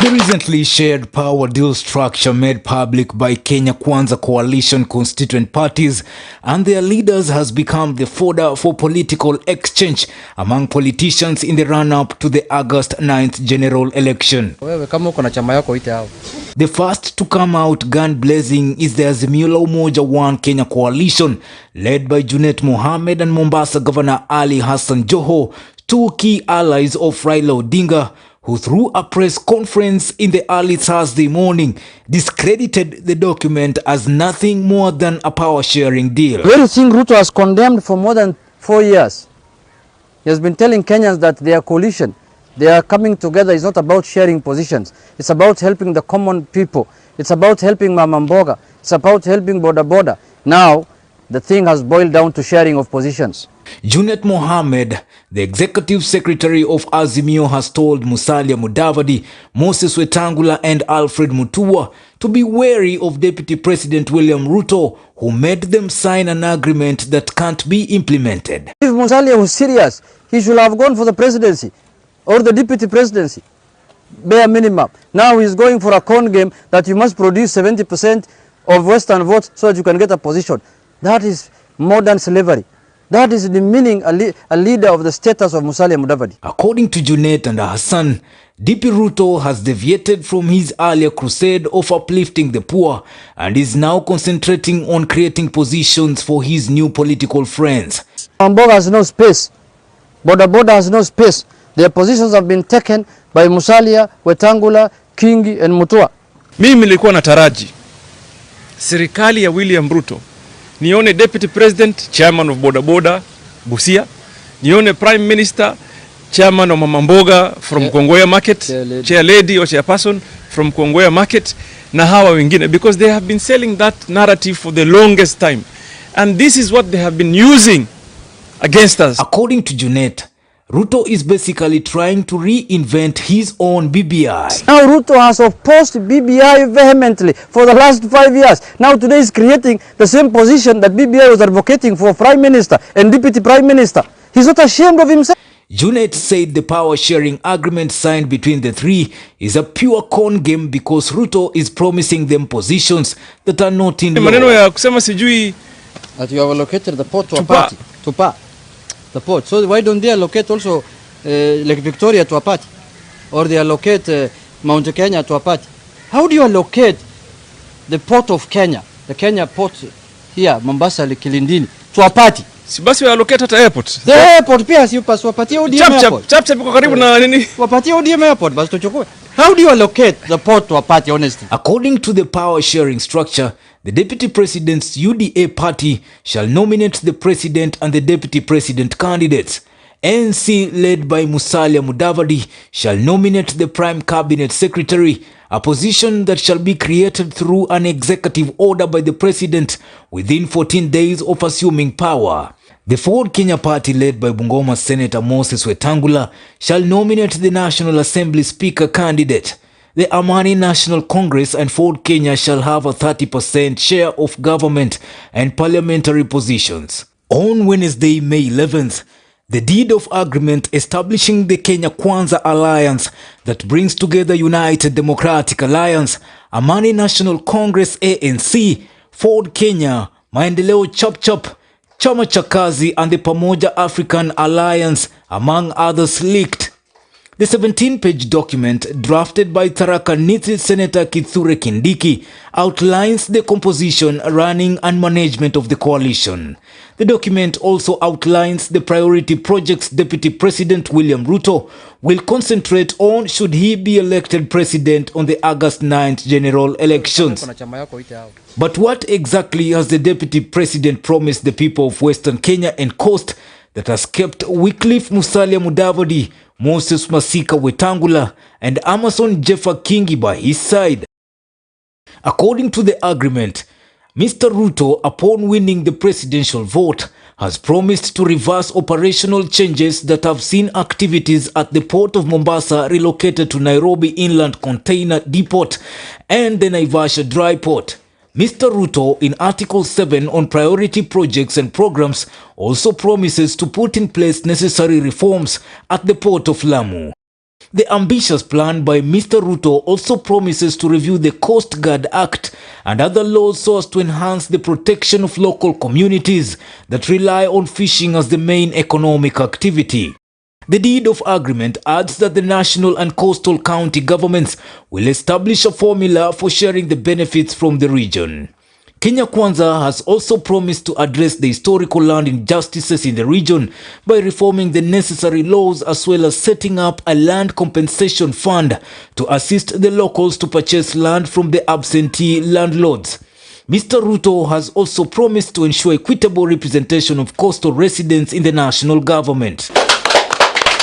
The recently shared power deal structure made public by Kenya Kwanza coalition constituent parties and their leaders has become the fodder for political exchange among politicians in the run-up to the August 9th general election. The first to come out gun-blazing is the Azimio la Umoja One Kenya coalition led by Junet Mohammed and Mombasa Governor Ali Hassan Joho, two key allies of Raila Odinga, who through a press conference in the early Thursday morning discredited the document as nothing more than a power-sharing deal. The very thing Ruto has condemned for more than 4 years. He has been telling Kenyans that their coalition, they are coming together, is not about sharing positions. It's about helping the common people. It's about helping Mama Mboga. It's about helping Boda Boda. Now, the thing has boiled down to sharing of positions. Junet Mohammed, the executive secretary of Azimio, has told Musalia Mudavadi, Moses Wetangula and Alfred Mutua to be wary of Deputy President William Ruto, who made them sign an agreement that can't be implemented. If Musalia was serious, he should have gone for the presidency or the deputy presidency, bare minimum. Now he's going for a con game that you must produce 70% of Western votes so that you can get a position. That is modern slavery. That is demeaning a leader of the status of Musalia Mudavadi. According to Junet and Hassan, DP Ruto has deviated from his earlier crusade of uplifting the poor and is now concentrating on creating positions for his new political friends. Mboga has no space. Boda Boda has no space. Their positions have been taken by Musalia, Wetangula, Kingi and Mutua. Mimi nilikuwa nataraji serikali ya William Ruto nione Deputy President, Chairman of Boda Boda, Busia. Nione Prime Minister, Chairman of Mama Mboga from Kongoya Market, Chair Lady or Chairperson from Kongoya Market, na hawa wengine, because they have been selling that narrative for the longest time. And this is what they have been using against us. According to Junet, Ruto is basically trying to reinvent his own BBI. Now Ruto has opposed BBI vehemently for the last 5 years. Now today is creating the same position that BBI was advocating for Prime Minister and Deputy Prime Minister. He's not ashamed of himself. Junet said the power-sharing agreement signed between the three is a pure con game because Ruto is promising them positions that are not in law. Maneno ya kusema sijui that you have allocated the port to a party. The port. So why don't they allocate also Lake Victoria to a party? Or they allocate Mount Kenya to a party? How do you allocate the port of Kenya, the Kenya port here, Mombasa, Kilindini, to a party? Si basi allocate at airport. The airport pia si wapatie ODM airport. Chap kwa karibu na nini? Wapatie ODM airport basi tuchukue. How do you allocate the port to a party, honestly? According to the power-sharing structure, the Deputy President's UDA party shall nominate the President and the Deputy President candidates. NC, led by Musalia Mudavadi, shall nominate the Prime Cabinet Secretary, a position that shall be created through an executive order by the President within 14 days of assuming power. The Ford Kenya party, led by Bungoma Senator Moses Wetangula, shall nominate the National Assembly Speaker candidate. The Amani National Congress and Ford Kenya shall have a 30% share of government and parliamentary positions. On Wednesday, May 11th, the deed of agreement establishing the Kenya Kwanza Alliance that brings together United Democratic Alliance, Amani National Congress ANC, Ford Kenya, Maendeleo Chap, Chama cha Kazi and the Pamoja African Alliance, among others, leaked. The 17-page document, drafted by Tharaka Nithi Senator Kithure Kindiki, outlines the composition, running and management of the coalition. The document also outlines the priority projects Deputy President William Ruto will concentrate on should he be elected president on the August 9th general elections. But what exactly has the Deputy President promised the people of Western Kenya and Coast that has kept Wycliffe Musalia Mudavadi, Moses Masika Wetangula and Amason Jeffa Kingi by his side? According to the agreement, Mr. Ruto, upon winning the presidential vote, has promised to reverse operational changes that have seen activities at the port of Mombasa relocated to Nairobi Inland Container Depot and the Naivasha Dry Port. Mr. Ruto, in Article 7 on priority projects and programs, also promises to put in place necessary reforms at the port of Lamu. The ambitious plan by Mr. Ruto also promises to review the Coast Guard Act and other laws so as to enhance the protection of local communities that rely on fishing as the main economic activity. The deed of agreement adds that the national and coastal county governments will establish a formula for sharing the benefits from the region. Kenya Kwanza has also promised to address the historical land injustices in the region by reforming the necessary laws as well as setting up a land compensation fund to assist the locals to purchase land from the absentee landlords. Mr. Ruto has also promised to ensure equitable representation of coastal residents in the national government.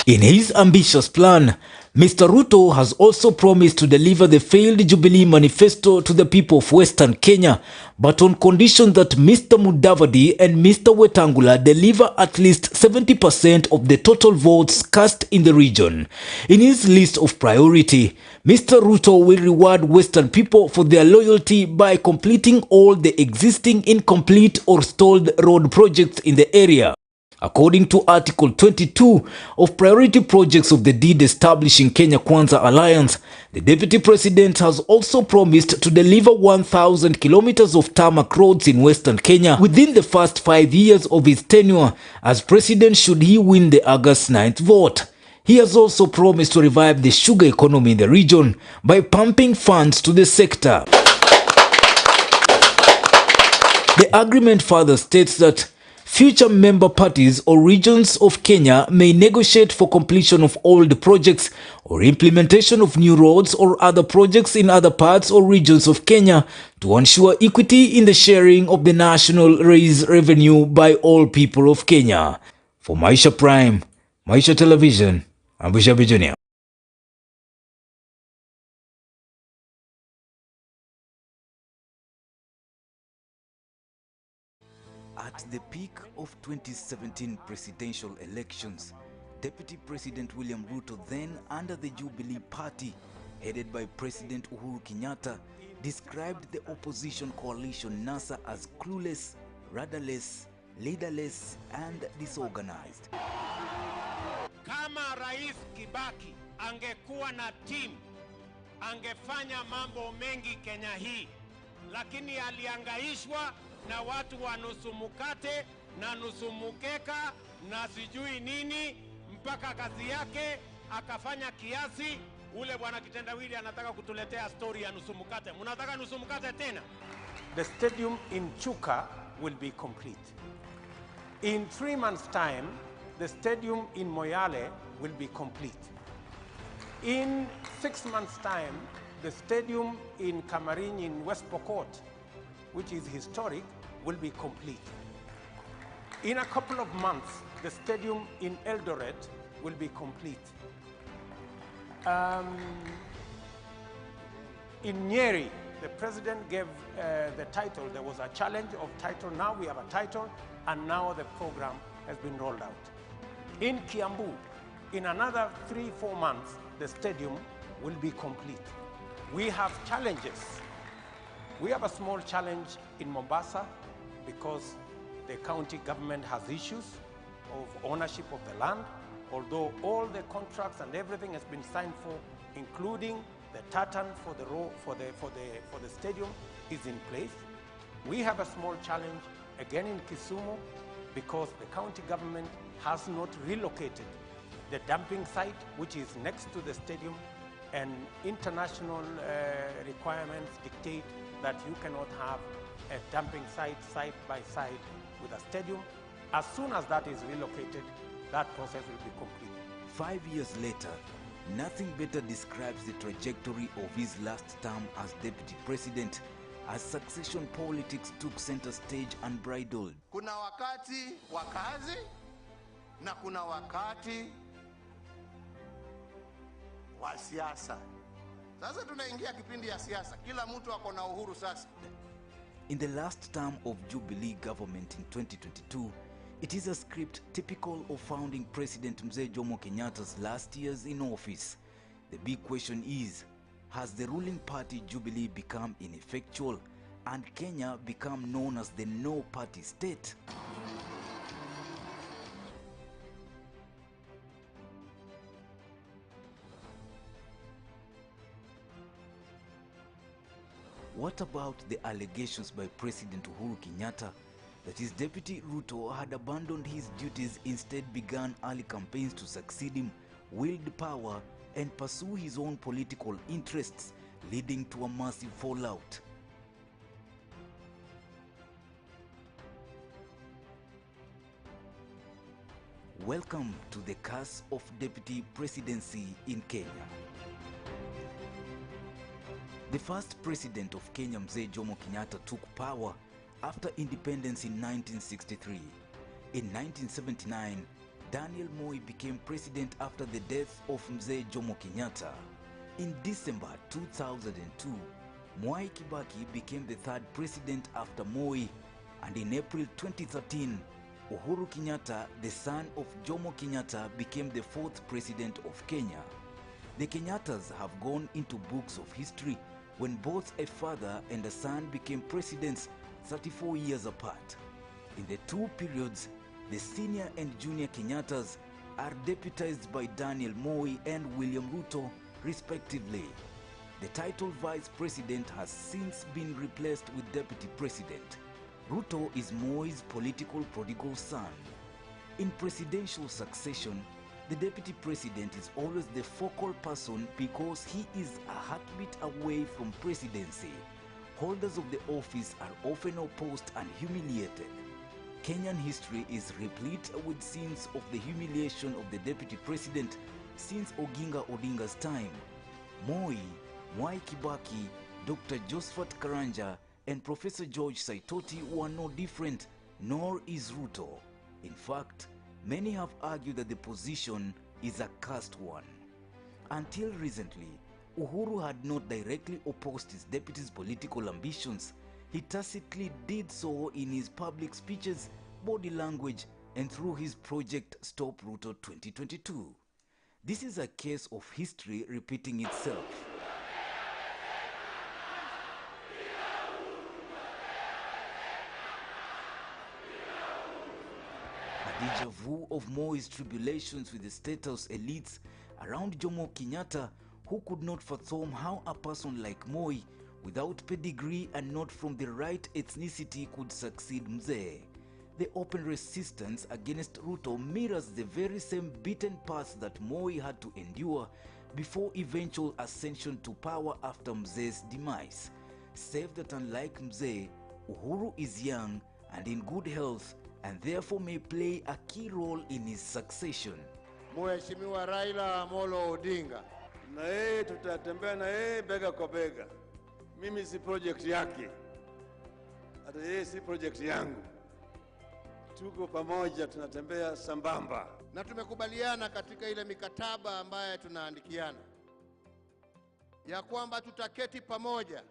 In his ambitious plan, Mr. Ruto has also promised to deliver the failed Jubilee manifesto to the people of Western Kenya, but on condition that Mr. Mudavadi and Mr. Wetangula deliver at least 70% of the total votes cast in the region. In his list of priority, Mr. Ruto will reward Western people for their loyalty by completing all the existing incomplete or stalled road projects in the area. According to Article 22 of Priority Projects of the deed establishing Kenya Kwanza Alliance, the Deputy President has also promised to deliver 1,000 kilometers of tarmac roads in Western Kenya within the first 5 years of his tenure as President should he win the August 9th vote. He has also promised to revive the sugar economy in the region by pumping funds to the sector. The agreement further states that future member parties or regions of Kenya may negotiate for completion of old projects or implementation of new roads or other projects in other parts or regions of Kenya to ensure equity in the sharing of the national raise revenue by all people of Kenya. For Maisha Prime, Maisha Television, I'm Bushabi Jr. At the peak of 2017 presidential elections, Deputy President William Ruto, then under the Jubilee Party, headed by President Uhuru Kenyatta, described the opposition coalition NASA as clueless, rudderless, leaderless, and disorganized. Kama Rais Kibaki angekuwa na team, angefanya mambo mengi Kenya hii, lakini aliangaishwa na watu wa nusu mkate na nusu mkeka na sijui nini, mpaka kazi yake akafanya kiasi. Ule bwana kitendawili anataka kutuletea story ya nusu mkate. Mnataka nusu mkate tena? The stadium in Chuka will be complete. In 3 months time, the stadium in Moyale will be complete. In 6 months time, the stadium in Kamarin in West Pokot, which is historic, will be complete. In a couple of months, the stadium in Eldoret will be complete. In Nyeri, the president gave the title. There was a challenge of title. Now we have a title, and now the program has been rolled out. In Kiambu, in another 3-4 months, the stadium will be complete. We have challenges. We have a small challenge in Mombasa because the county government has issues of ownership of the land, although all the contracts and everything has been signed for, including the tartan for the stadium is in place. We have a small challenge again in Kisumu because the county government has not relocated the dumping site, which is next to the stadium, and international requirements dictate that you cannot have a dumping site side by side with a stadium. As soon as that is relocated, that process will be complete. 5 years later, nothing better describes the trajectory of his last term as deputy president, as succession politics took center stage unbridled. Kuna wakati wa kazi na kuna wakati wa siasa. Sasa tunaingia kipindi ya siasa. Kila mtu ako na uhuru sasa. In the last term of Jubilee government in 2022, it is a script typical of founding President Mzee Jomo Kenyatta's last years in office. The big question is, has the ruling party Jubilee become ineffectual and Kenya become known as the no-party state? What about the allegations by President Uhuru Kenyatta that his deputy Ruto had abandoned his duties, instead began early campaigns to succeed him, wield power and pursue his own political interests, leading to a massive fallout? Welcome to the curse of deputy presidency in Kenya. The first president of Kenya, Mzee Jomo Kenyatta, took power after independence in 1963. In 1979, Daniel Moi became president after the death of Mzee Jomo Kenyatta. In December 2002, Mwai Kibaki became the third president after Moi, and in April 2013, Uhuru Kenyatta, the son of Jomo Kenyatta, became the fourth president of Kenya. The Kenyattas have gone into books of history when both a father and a son became presidents 34 years apart. In the two periods, the senior and junior Kenyattas are deputized by Daniel Moi and William Ruto, respectively. The title vice president has since been replaced with deputy president. Ruto is Moi's political prodigal son. In presidential succession, the deputy president is always the focal person because he is a heartbeat away from presidency. Holders of the office are often opposed and humiliated. Kenyan history is replete with scenes of the humiliation of the deputy president since Oginga Odinga's time. Moi, Mwai Kibaki, Dr. Josephat Karanja, and Professor George Saitoti were no different, nor is Ruto. In fact, many have argued that the position is a cursed one. Until recently, Uhuru had not directly opposed his deputy's political ambitions. He tacitly did so in his public speeches, body language, and through his project Stop Ruto 2022. This is a case of history repeating itself. Deja vu of Moi's tribulations with the State House elites around Jomo Kenyatta, who could not fathom how a person like Moi, without pedigree and not from the right ethnicity, could succeed Mzee. The open resistance against Ruto mirrors the very same beaten path that Moi had to endure before eventual ascension to power after Mzee's demise. Save that unlike Mzee, Uhuru is young and in good health, and therefore may play a key role in his succession. Mheshimiwa Raila Amolo Odinga, na yeye tutatembea na yeye bega kwa bega. Mimi si project yake, hata yeye si project yangu. Tuko pamoja, tunatembea sambamba, na tumekubaliana katika ile mikataba ambayo tunaandikiana ya kwamba tutaketi pamoja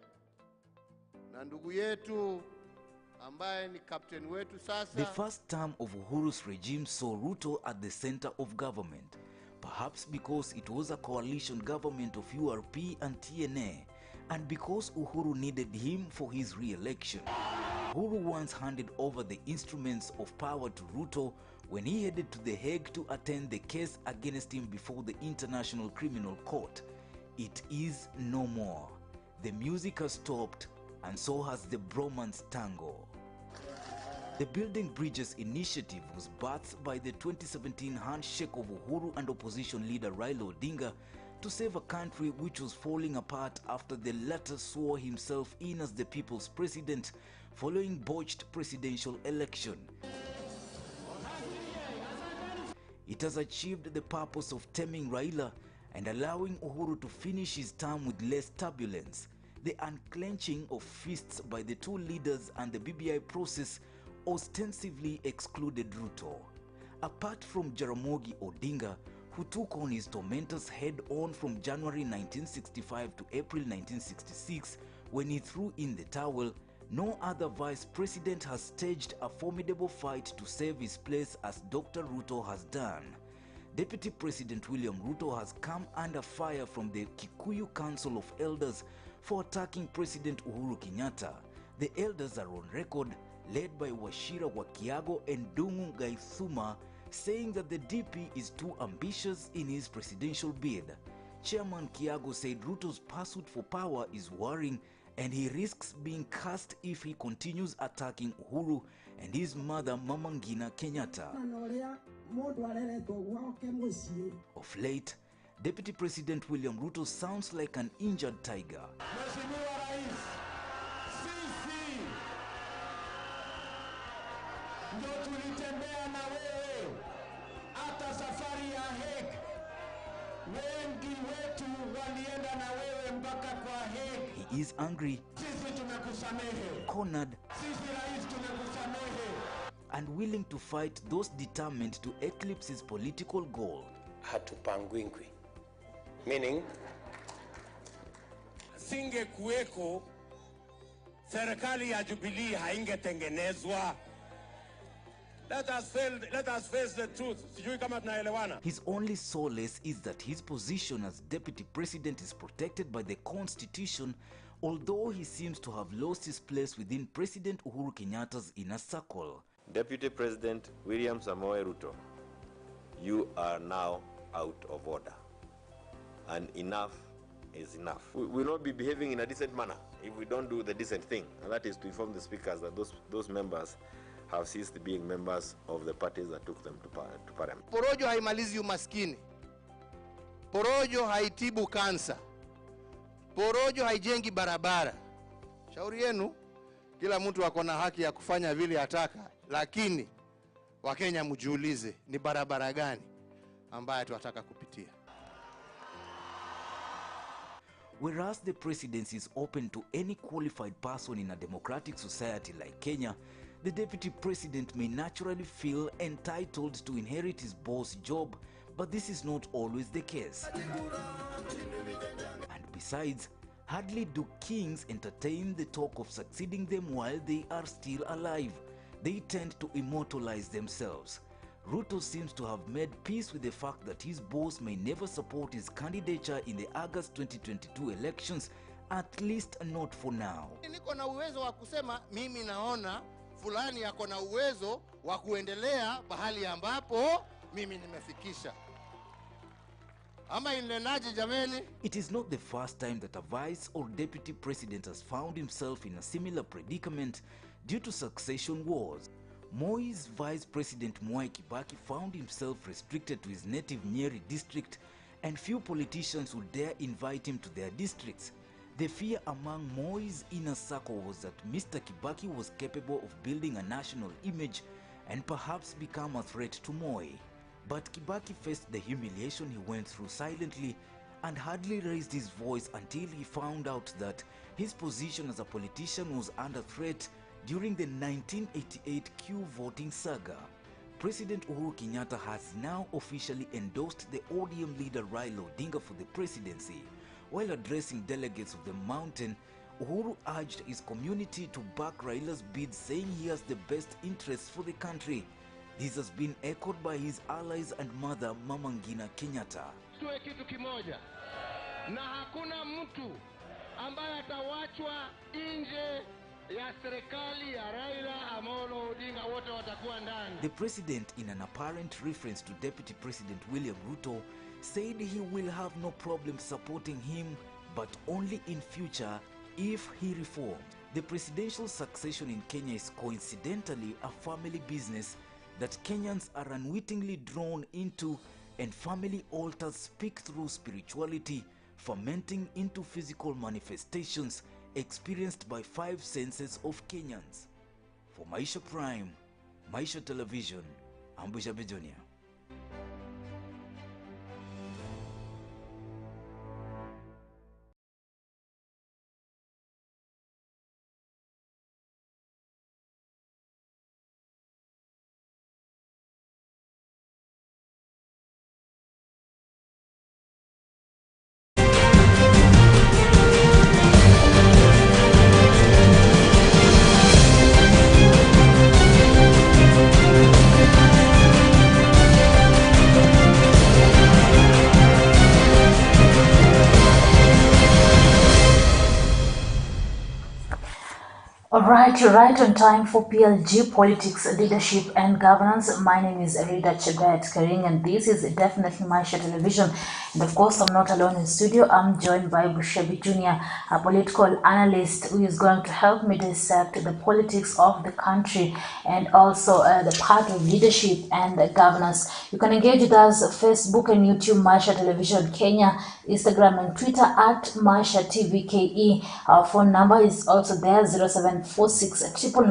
na ndugu yetu ambaye ni captain wetu sasa. The first term of Uhuru's regime saw Ruto at the center of government, perhaps because it was a coalition government of URP and TNA, and because Uhuru needed him for his re-election. Uhuru once handed over the instruments of power to Ruto when he headed to The Hague to attend the case against him before the International Criminal Court. It is no more. The music has stopped, and so has the bromance tango. The Building Bridges initiative was birthed by the 2017 handshake of Uhuru and opposition leader Raila Odinga to save a country which was falling apart after the latter swore himself in as the people's president following botched presidential election. It has achieved the purpose of taming Raila and allowing Uhuru to finish his term with less turbulence. The unclenching of fists by the two leaders and the BBI process ostensibly excluded Ruto. Apart from Jaramogi Odinga, who took on his tormentors head-on from January 1965 to April 1966 when he threw in the towel, no other vice president has staged a formidable fight to save his place as Dr. Ruto has done. Deputy President William Ruto has come under fire from the Kikuyu Council of Elders for attacking President Uhuru Kenyatta. The elders are on record, led by Wachira Wakiago and Dungu Gaithuma, saying that the DP is too ambitious in his presidential bid. Chairman Kiago said Ruto's pursuit for power is worrying and he risks being cast if he continues attacking Uhuru and his mother Mama Ngina Kenyatta. Of late, Deputy President William Ruto sounds like an injured tiger. He is angry, cornered, and willing to fight those determined to eclipse his political goal. Hatupangwingwi, meaning singe kuweko serikali ya Jubilee haingetengenezwa. Let us face the truth. Sijui kama tunaelewana. His only solace is that his position as deputy president is protected by the constitution, although he seems to have lost his place within President Uhuru Kenyatta's inner circle. Deputy President William Samoei Ruto, you are now out of order, and enough is enough. We will not be behaving in a decent manner if we don't do the decent thing, and that is to inform the speakers that those members have ceased being members of the parties that took them to parliament. Porojo haimalizi umaskini. Porojo haitibu kansa. Porojo haijengi barabara. Shauri yenu, kila mtu ako na haki ya kufanya vile ataka, lakini Wakenya mjiulize ni barabara gani ambayo tunataka kupitia. Whereas the presidency is open to any qualified person in a democratic society like Kenya, the deputy president may naturally feel entitled to inherit his boss' job, but this is not always the case. And besides, hardly do kings entertain the talk of succeeding them while they are still alive. They tend to immortalize themselves. Ruto seems to have made peace with the fact that his boss may never support his candidature in the August 2022 elections, at least not for now. Niko na uwezo wa kusema mimi naona fulani yako na uwezo wa kuendelea bahali ambapo mimi nimefikisha. Ama inlenaje jameni? It is not the first time that a vice or deputy president has found himself in a similar predicament due to succession wars. Moi's Vice President Mwai Kibaki found himself restricted to his native Nyeri district, and few politicians would dare invite him to their districts. The fear among Moi's inner circle was that Mr. Kibaki was capable of building a national image and perhaps become a threat to Moi. But Kibaki faced the humiliation he went through silently and hardly raised his voice until he found out that his position as a politician was under threat during the 1988 Q voting saga. President Uhuru Kenyatta has now officially endorsed the ODM leader Raila Odinga for the presidency. While addressing delegates of the mountain, Uhuru urged his community to back Raila's bid, saying he has the best interests for the country. This has been echoed by his allies and mother Mama Ngina Kenyatta. Tuwe kitu kimoja na hakuna mtu ambaye atawachwa nje ya serikali ya Raila Amolo Odinga, wote watakuwa ndani. The president, in an apparent reference to Deputy President William Ruto, said he will have no problem supporting him, but only in future if he reforms. The presidential succession in Kenya is coincidentally a family business that Kenyans are unwittingly drawn into, and family altars speak through spirituality, fermenting into physical manifestations experienced by 5 senses of Kenyans. For Maisha Prime, Maisha Television, I'm Bishop Junior. Right, you're right on time for PLG Politics, Leadership and Governance. My name is Rida Chebet Kering, and this is definitely Maisha Television. And of course, I'm not alone in studio. I'm joined by Bushebi Jr., a political analyst who is going to help me dissect the politics of the country and also the part of leadership and governance. You can engage with us Facebook and YouTube, Maisha Television Kenya, Instagram and Twitter at Maisha TVKE. Our phone number is also there, 0746 Welcome,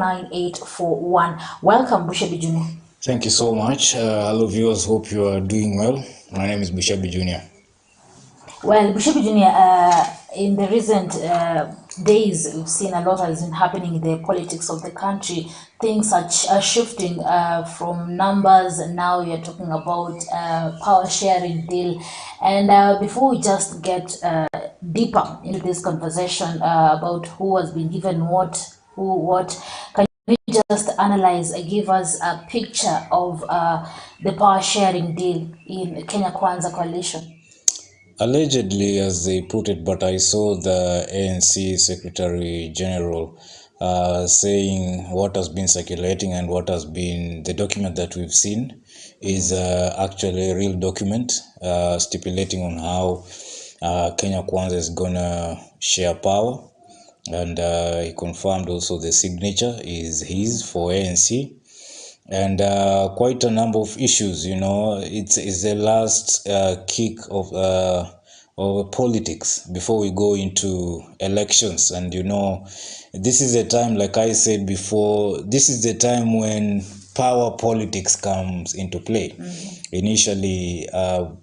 Bushebi Jr. Thank you so much. Hello viewers, hope you are doing well. My name is Bushebi Jr. Well, Bushebi Jr., in the recent days, we've seen a lot has been happening in the politics of the country. Things are shifting from numbers, and now you're talking about power sharing deal. And before we just get deeper into this conversation about who has been given what, can you just analyze, give us a picture of the power sharing deal in Kenya Kwanza coalition? Allegedly, as they put it, but I saw the ANC Secretary General saying what has been circulating and what has been the document that we've seen is actually a real document stipulating on how Kenya Kwanza is gonna share power, and he confirmed also the signature is his for ANC. And quite a number of issues, it's the last kick of politics before we go into elections. And this is the time, like I said before, this is the time when power politics comes into play. Initially,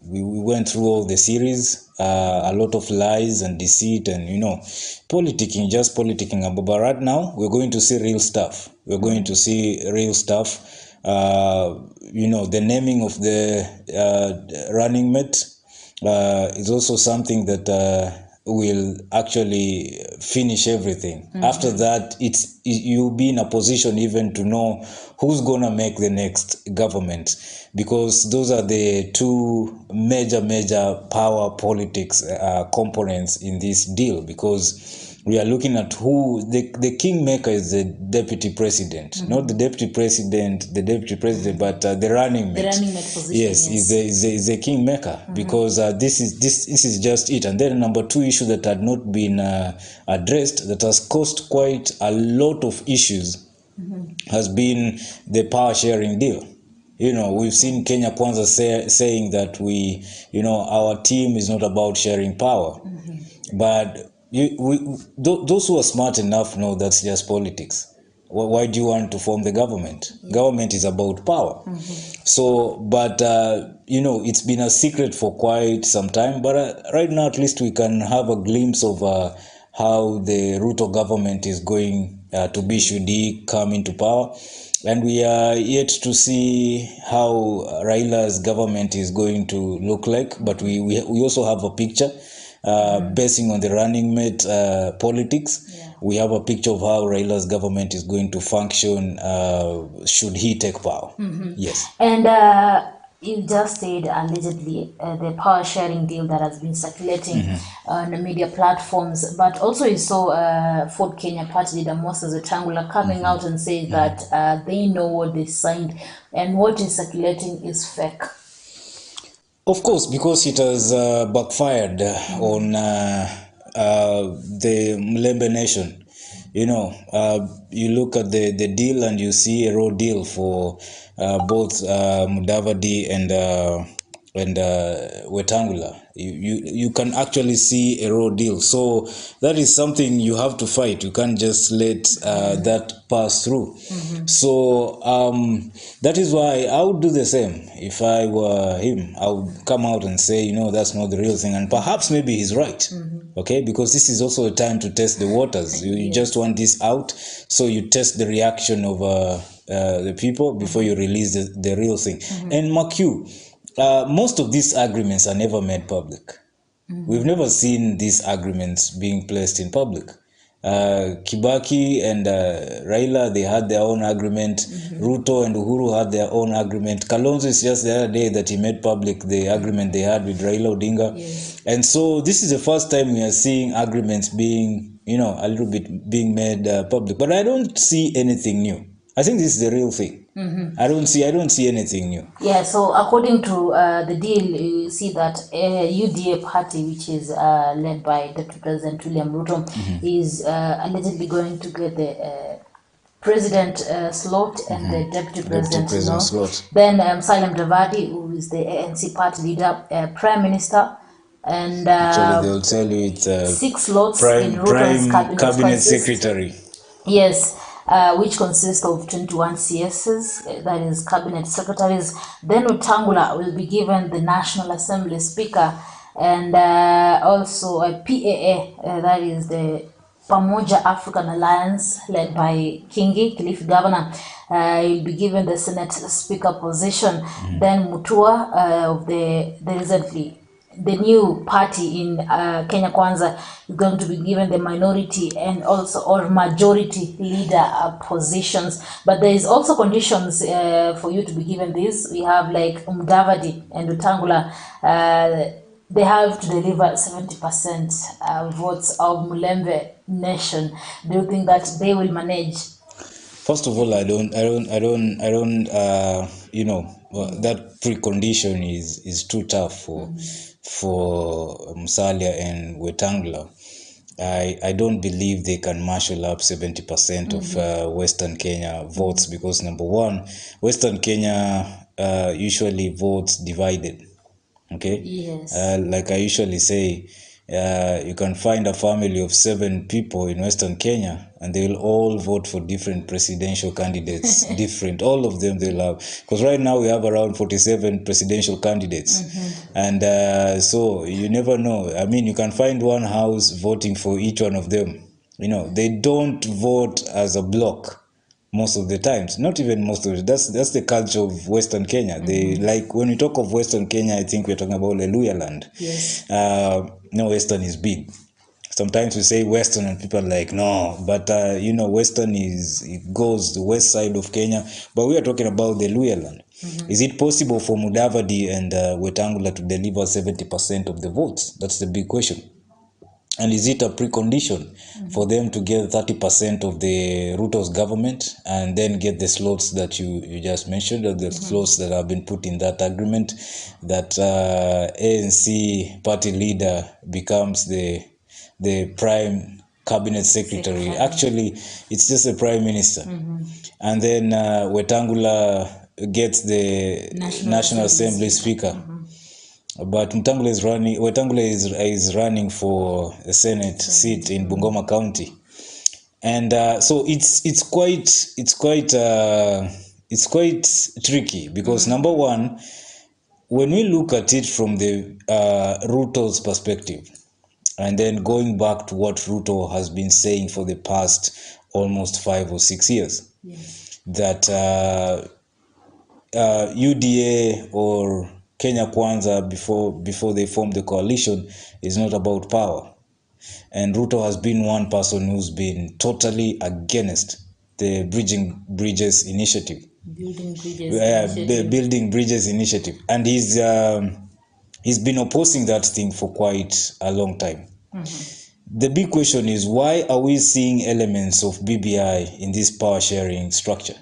we went through all the series, a lot of lies and deceit and just politicking. But right now we're going to see real stuff. The naming of the Runningmate is also something that will actually finish everything. After that, you'll be in a position even to know who's gonna make the next government, because those are the two major power politics components in this deal, because we are looking at who the kingmaker is. The deputy president, not the deputy president, but the running mate. The running mate position. Yes, is a kingmaker, because this is just it. And then number two issue that had not been addressed, that has caused quite a lot of issues, has been the power sharing deal. We've seen Kenya Kwanza saying that our team is not about sharing power, but those who are smart enough know that's just politics. Why do you want to form the government? Government is about power. So, but it's been a secret for quite some time. But right now, at least we can have a glimpse of how the Ruto government is going to be should he come into power. And we are yet to see how Raila's government is going to look like. But we also have a picture. Basing on the running mate politics, we have a picture of how Raila's government is going to function should he take power. Yes. And you just said allegedly the power sharing deal that has been circulating on the media platforms, but also you saw Ford Kenya Party leader Moses Wetangula coming out and say that they know what they signed and what is circulating is fake. Of course, because it has backfired on the Mlembe nation. You look at the deal and you see a raw deal for both Mudavadi and Wetangula. You can actually see a raw deal. So that is something you have to fight. You can't just let that pass through. So that is why I would do the same. If I were him, I would come out and say, that's not the real thing. And perhaps maybe he's right. Okay, because this is also a time to test the waters. You just want this out, so you test the reaction of the people before you release the real thing. And mark you, most of these agreements are never made public. We've never seen these agreements being placed in public. Kibaki and Raila, they had their own agreement. Ruto and Uhuru had their own agreement. Kalonzo is just the other day that he made public the agreement they had with Raila Odinga. And so this is the first time we are seeing agreements being a little bit being made public. But I don't see anything new. I think this is the real thing. I don't see anything new. Yeah, so according to the deal, you see that UDA party, which is led by Deputy President William Ruto, is allegedly going to get the president slot and the deputy president slot. Then Salim Davadi, who is the ANC party leader, prime minister, and Actually, they'll tell you it's 6 slots in Ruto's cabinet secretary. Yes, which consists of 21 CSs, that is cabinet secretaries. Then Utangula will be given the National Assembly Speaker and also a PAA, that is the Pamoja African Alliance, led by Kingi, Kilifi Governor. He'll be given the Senate Speaker position. Then Mutua of the new party in Kenya Kwanza is going to be given the minority and also or majority leader positions. But there is also conditions for you to be given this. We have like Mudavadi and Utangula. They have to deliver 70% votes of Mulembe Nation. Do you think that they will manage? First of all, I don't. That precondition is too tough for Musalia and Wetangula. I don't believe they can marshal up 70% of Western Kenya votes, because number one, Western Kenya usually votes divided. Okay. Yes. Like I usually say, you can find a family of 7 people in Western Kenya and they will all vote for different presidential candidates. Different, all of them they'll have, because right now we have around 47 presidential candidates. And so you never know. I mean, you can find one house voting for each one of them. They don't vote as a block most of the times, not even most of it. That's the culture of Western Kenya. They like, when we talk of Western Kenya, I think we're talking about Leluya land. Yes. No, Western is big. Sometimes we say Western and people are like, no, but Western it goes the west side of Kenya, but we are talking about the Leluya land. Is it possible for Mudavadi and Wetangula to deliver 70% of the votes? That's the big question. And is it a precondition for them to get 30% of the Ruto's government and then get the slots that you just mentioned, or the slots that have been put in that agreement, that ANC party leader becomes the prime cabinet secretary? Actually, it's just the prime minister. And then Wetangula gets the National Assembly Speaker. But Wetangula is running for a Senate seat in Bungoma County, and so it's quite tricky, because number one, when we look at it from the Ruto's perspective, and then going back to what Ruto has been saying for the past almost 5 or 6 years, that UDA or Kenya Kwanza, before they formed the coalition, is not about power. And Ruto has been one person who's been totally against the Building Bridges Initiative. Building Bridges Initiative. And he's been opposing that thing for quite a long time. The big question is, why are we seeing elements of BBI in this power sharing structure?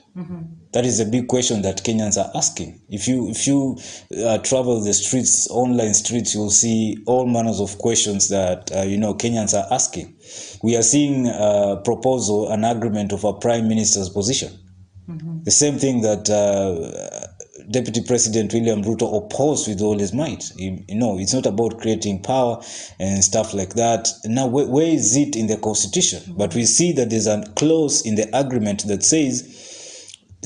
That is a big question that Kenyans are asking. If you travel the streets, online streets, you'll see all manners of questions that Kenyans are asking. We are seeing a proposal, an agreement of a prime minister's position. The same thing that Deputy President William Ruto opposed with all his might. It's not about creating power and stuff like that. Now, where is it in the Constitution? But we see that there's a clause in the agreement that says,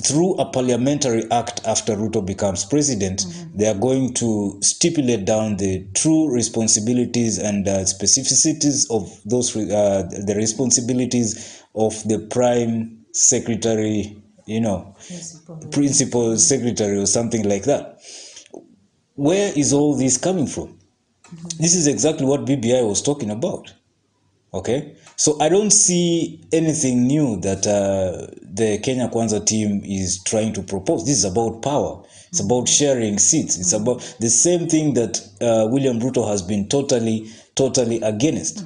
through a parliamentary act after Ruto becomes president, they are going to stipulate down the true responsibilities and specificities of those, the responsibilities of the prime secretary, principal secretary or something like that. Where is all this coming from? This is exactly what BBI was talking about. Okay, so I don't see anything new that the Kenya Kwanza team is trying to propose. This is about power. It's about sharing seats. It's about the same thing that William Ruto has been totally against.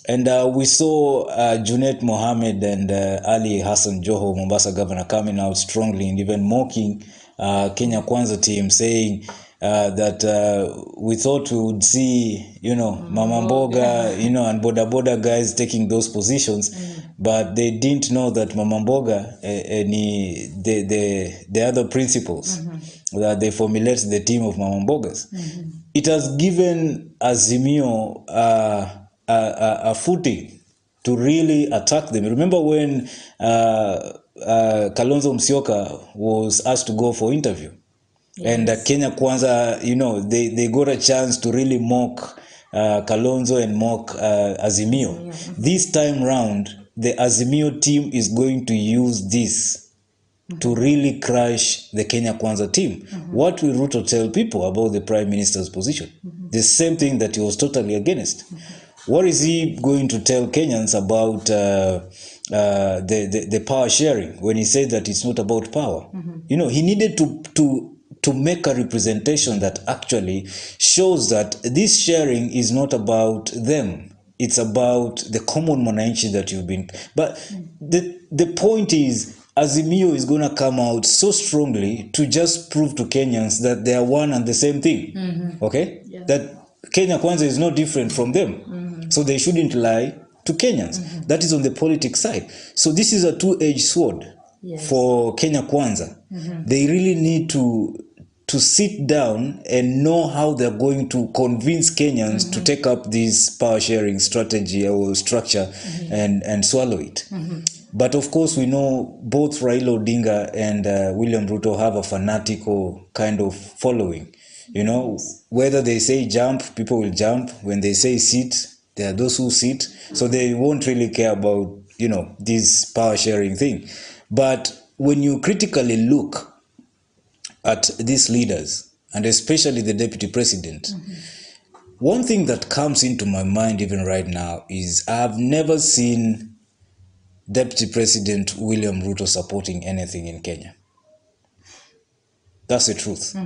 And we saw Junet Mohammed and Ali Hassan Joho, Mombasa governor, coming out strongly and even mocking Kenya Kwanza team, saying that we thought we would see, Mama Mboga, and Boda Boda guys taking those positions, but they didn't know that Mama Mboga, the other principles, that they formulate the team of Mama Mbogas. It has given Azimio a footing to really attack them. Remember when Kalonzo Musyoka was asked to go for interview? Yes. And Kenya Kwanza, they got a chance to really mock Kalonzo and mock Azimio. Yeah. This time round, the Azimio team is going to use this to really crush the Kenya Kwanza team. What will Ruto tell people about the Prime Minister's position? The same thing that he was totally against. What is he going to tell Kenyans about the power sharing when he said that it's not about power? He needed to make a representation that actually shows that this sharing is not about them. It's about the common mwananchi that you've been. But the point is, Azimio is going to come out so strongly to just prove to Kenyans that they are one and the same thing. Okay? Yeah. That Kenya Kwanza is no different from them. So they shouldn't lie to Kenyans. That is on the politics side. So this is a two-edged sword for Kenya Kwanza. They really need to sit down and know how they're going to convince Kenyans to take up this power sharing strategy or structure and swallow it. But of course, we know both Raila Odinga and William Ruto have a fanatical kind of following. Whether they say jump, people will jump. When they say sit, there are those who sit. So they won't really care about, this power sharing thing. But when you critically look at these leaders, and especially the deputy president, one thing that comes into my mind even right now is I've never seen Deputy President William Ruto supporting anything in Kenya. That's the truth.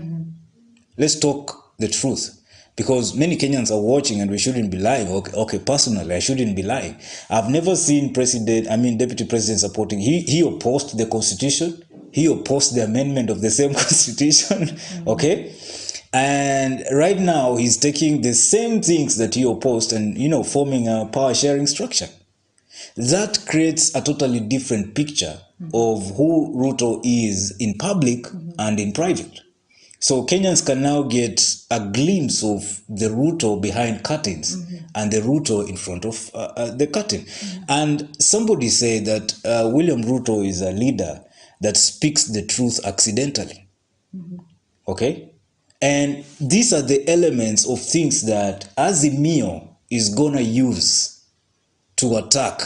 Let's talk the truth. Because many Kenyans are watching and we shouldn't be lying. Okay, personally, I shouldn't be lying. I've never seen Deputy President supporting. He opposed the Constitution. He opposed the amendment of the same Constitution. Okay? And right now, he's taking the same things that he opposed and, forming a power sharing structure. That creates a totally different picture of who Ruto is in public and in private. So Kenyans can now get a glimpse of the Ruto behind curtains and the Ruto in front of the curtain. And somebody said that William Ruto is a leader that speaks the truth accidentally. Okay? And these are the elements of things that Azimio is going to use to attack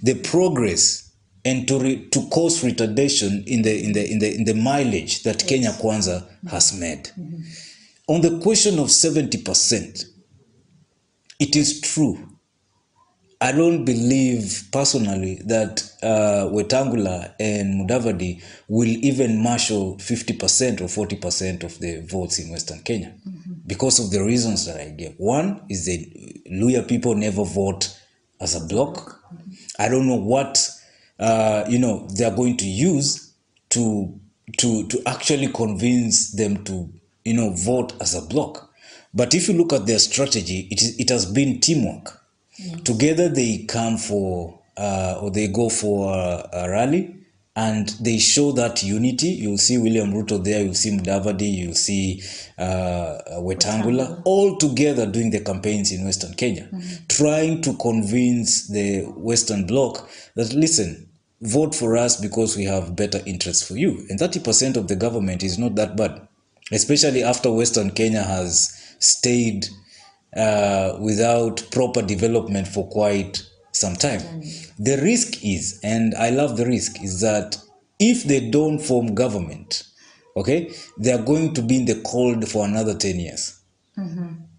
the progress and to cause retardation in the mileage that Kenya Kwanza has made. On the question of 70%, it is true. I don't believe personally that Wetangula and Mudavadi will even marshal 50% or 40% of the votes in Western Kenya because of the reasons that I gave. One is that Luhya people never vote as a bloc. I don't know what they are going to use to actually convince them to vote as a bloc. But if you look at their strategy, it has been teamwork. Together they come for or they go for a rally and they show that unity. You'll see William Ruto there, you'll see Mudavadi, you'll see Wetangula, all together doing the campaigns in Western Kenya, trying to convince the Western Bloc that, listen, vote for us because we have better interests for you. And 30% of the government is not that bad, especially after Western Kenya has stayed without proper development for quite some time. The risk is, and I love the risk, is that if they don't form government, okay, they are going to be in the cold for another 10 years.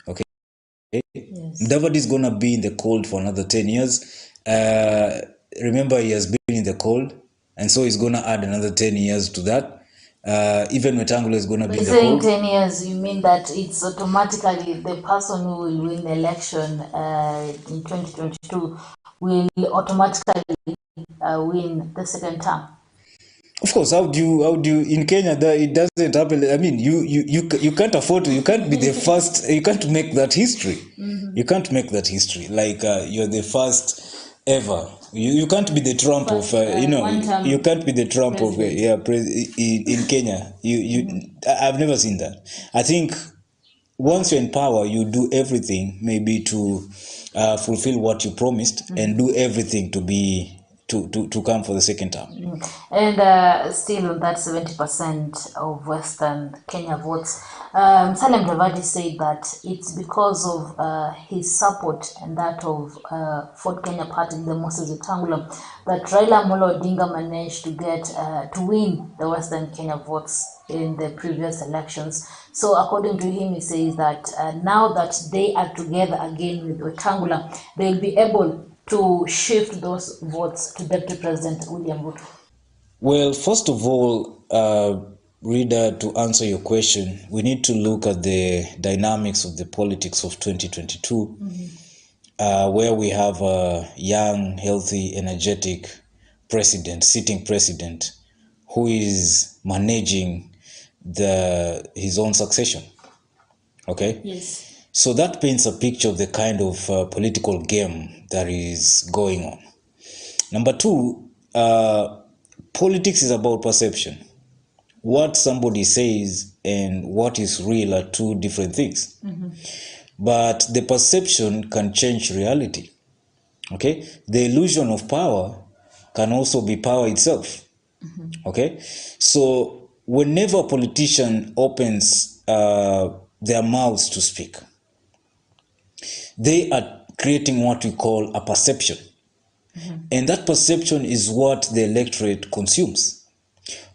Okay? Yes. Davadi is going to be in the cold for another 10 years. Remember, he has been in the cold, and so he's going to add another 10 years to that. even Wetangula is going to be in the saying poll. 10 years, you mean that it's automatically the person who will win the election in 2022 will automatically win the second term? Of course, how do you in Kenya that it doesn't happen? I mean, you can't afford to, you can't be the first, you can't make that history. You can't make that history. Like you're the first ever. You can't be the Trump First, of you can't be the Trump president. of in Kenya. I've never seen that. I think once you're in power, you do everything maybe to fulfill what you promised and do everything to be to come for the second term. And still on that 70% of Western Kenya votes, Salem Davadi said that it's because of his support and that of Ford Kenya Party, the Moses Wetangula, that Raila Amolo Odinga managed to get to win the Western Kenya votes in the previous elections. So according to him, he says that now that they are together again with Wetangula, they'll be able to shift those votes to Deputy President William Ruto. Well, first of all, reader, to answer your question, we need to look at the dynamics of the politics of 2022, where we have a young, healthy, energetic president, sitting president, who is managing his own succession. Okay? Yes. So that paints a picture of the kind of political game that is going on. Number two, politics is about perception. What somebody says and what is real are two different things. But the perception can change reality. Okay? The illusion of power can also be power itself. Okay? So whenever a politician opens their mouths to speak, they are creating what we call a perception. And that perception is what the electorate consumes.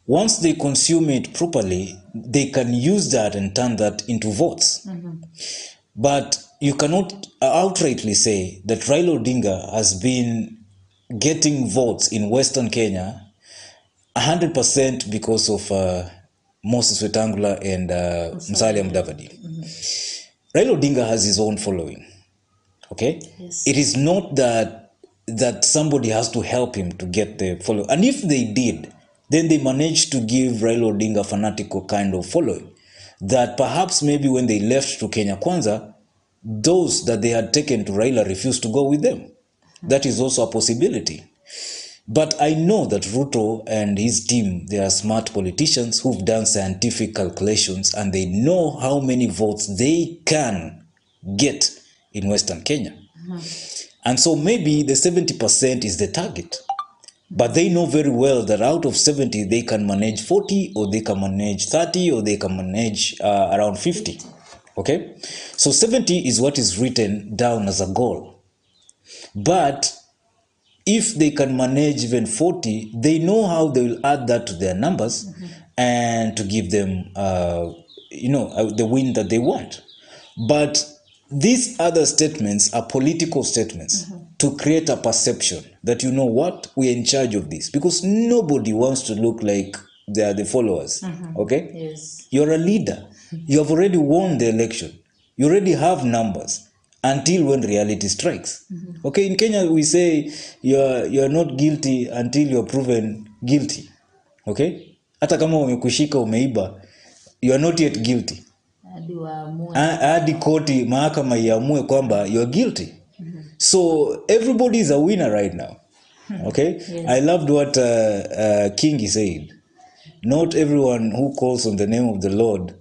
Once they consume it properly, they can use that and turn that into votes. But you cannot outrightly say that Raila Odinga has been getting votes in Western Kenya 100% because of Moses Wetangula and Musalia Mudavadi. Raila Odinga has his own following. Okay? Yes. It is not that somebody has to help him to get the following. And if they did, then they managed to give Raila Odinga a fanatical kind of following. That perhaps maybe when they left to Kenya Kwanza, those that they had taken to Raila refused to go with them. That is also a possibility. But I know that Ruto and his team, they are smart politicians who've done scientific calculations and they know how many votes they can get in Western Kenya. And so maybe the 70% is the target. But they know very well that out of 70, they can manage 40 or they can manage 30 or they can manage around 50. Okay? So 70 is what is written down as a goal. But if they can manage even 40, they know how they will add that to their numbers and to give them, the win that they want. But these other statements are political statements to create a perception that, you know what, we are in charge of this. Because nobody wants to look like they are the followers. Okay? Yes. You're a leader. You have already won the election. You already have numbers until when reality strikes. Okay, in Kenya we say you're not guilty until you're proven guilty. Okay? Hata kama umekushika umeiba, you are not yet guilty. Hadi koti mahakama iamue kwamba you're guilty. So everybody is a winner right now. Okay? Yes. I loved what Kingi said. Not everyone who calls on the name of the Lord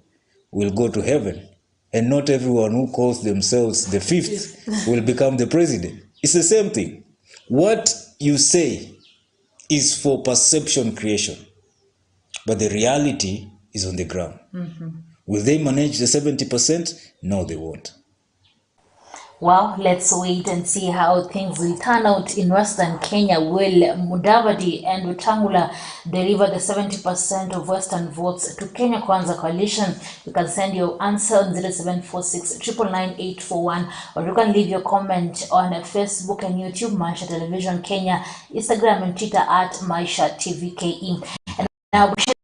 will go to heaven. And not everyone who calls themselves the fifth will become the president. It's the same thing. What you say is for perception creation. But the reality is on the ground. Will they manage the 70%? No, they won't. Well, let's wait and see how things will turn out in Western Kenya. Will Mudavadi and Wetangula deliver the 70% of Western votes to Kenya Kwanza Coalition? You can send your answer on 0746 999 841, or you can leave your comment on Facebook and YouTube, Maisha Television Kenya, Instagram and Twitter at Maisha TVKE. And now we should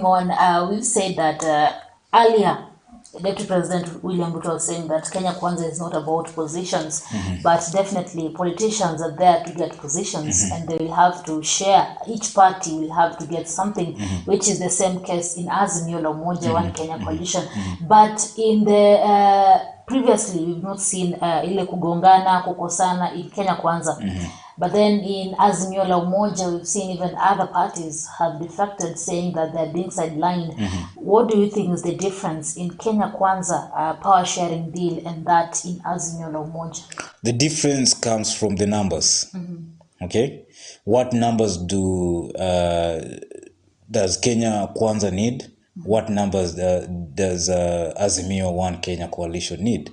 moving on, we've said that earlier, Deputy President William Ruto was saying that Kenya Kwanza is not about positions, but definitely politicians are there to get positions, and they will have to share. Each party will have to get something, which is the same case in Azimio la Umoja One Kenya coalition. But in the previously, we've not seen ile kugongana, kukosana in Kenya Kwanza. But then in Azimio la Umoja, we've seen even other parties have defected, saying that they're being sidelined. What do you think is the difference in Kenya Kwanza power sharing deal and that in Azimio la Umoja? The difference comes from the numbers. Okay, what numbers does Kenya Kwanza need? What numbers does Azimio One Kenya coalition need?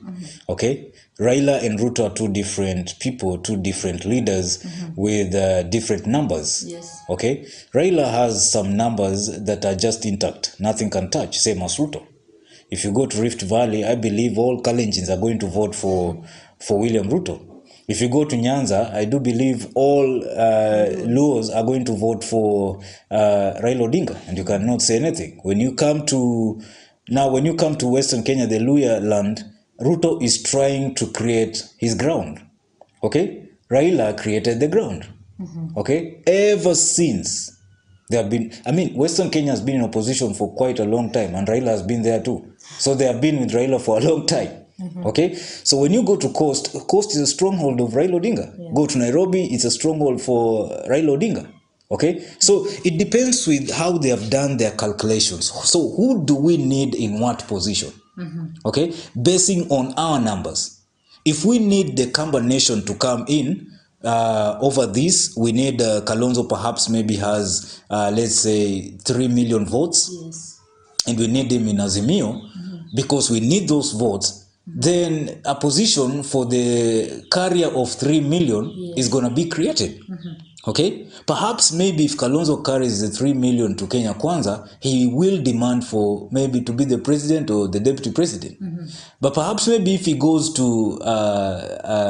Okay, Raila and Ruto are two different people, two different leaders with different numbers. Yes. Okay, Raila has some numbers that are just intact, nothing can touch, same as Ruto. If you go to Rift Valley, I believe all Kalenjins are going to vote for William Ruto. If you go to Nyanza, I do believe all Luos are going to vote for Raila Odinga, and you cannot say anything. When you come to Western Kenya, the Luya land, Ruto is trying to create his ground. Okay, Raila created the ground. Okay, ever since there have been, Western Kenya has been in opposition for quite a long time, and Raila has been there too. So they have been with Raila for a long time. Okay, so when you go to Coast is a stronghold of Raila Odinga. Yeah. Go to Nairobi, it's a stronghold for Raila Odinga. Okay, so it depends with how they have done their calculations. So who do we need in what position? Okay, basing on our numbers. If we need the Kamba Nation to come in over this, we need Kalonzo perhaps maybe has, let's say, 3 million votes. Yes. And we need him in Azimio because we need those votes. Then a position for the carrier of 3 million is going to be created. Okay, perhaps maybe if Kalonzo carries the 3 million to Kenya Kwanza, he will demand for maybe to be the president or the deputy president. But perhaps maybe if he goes to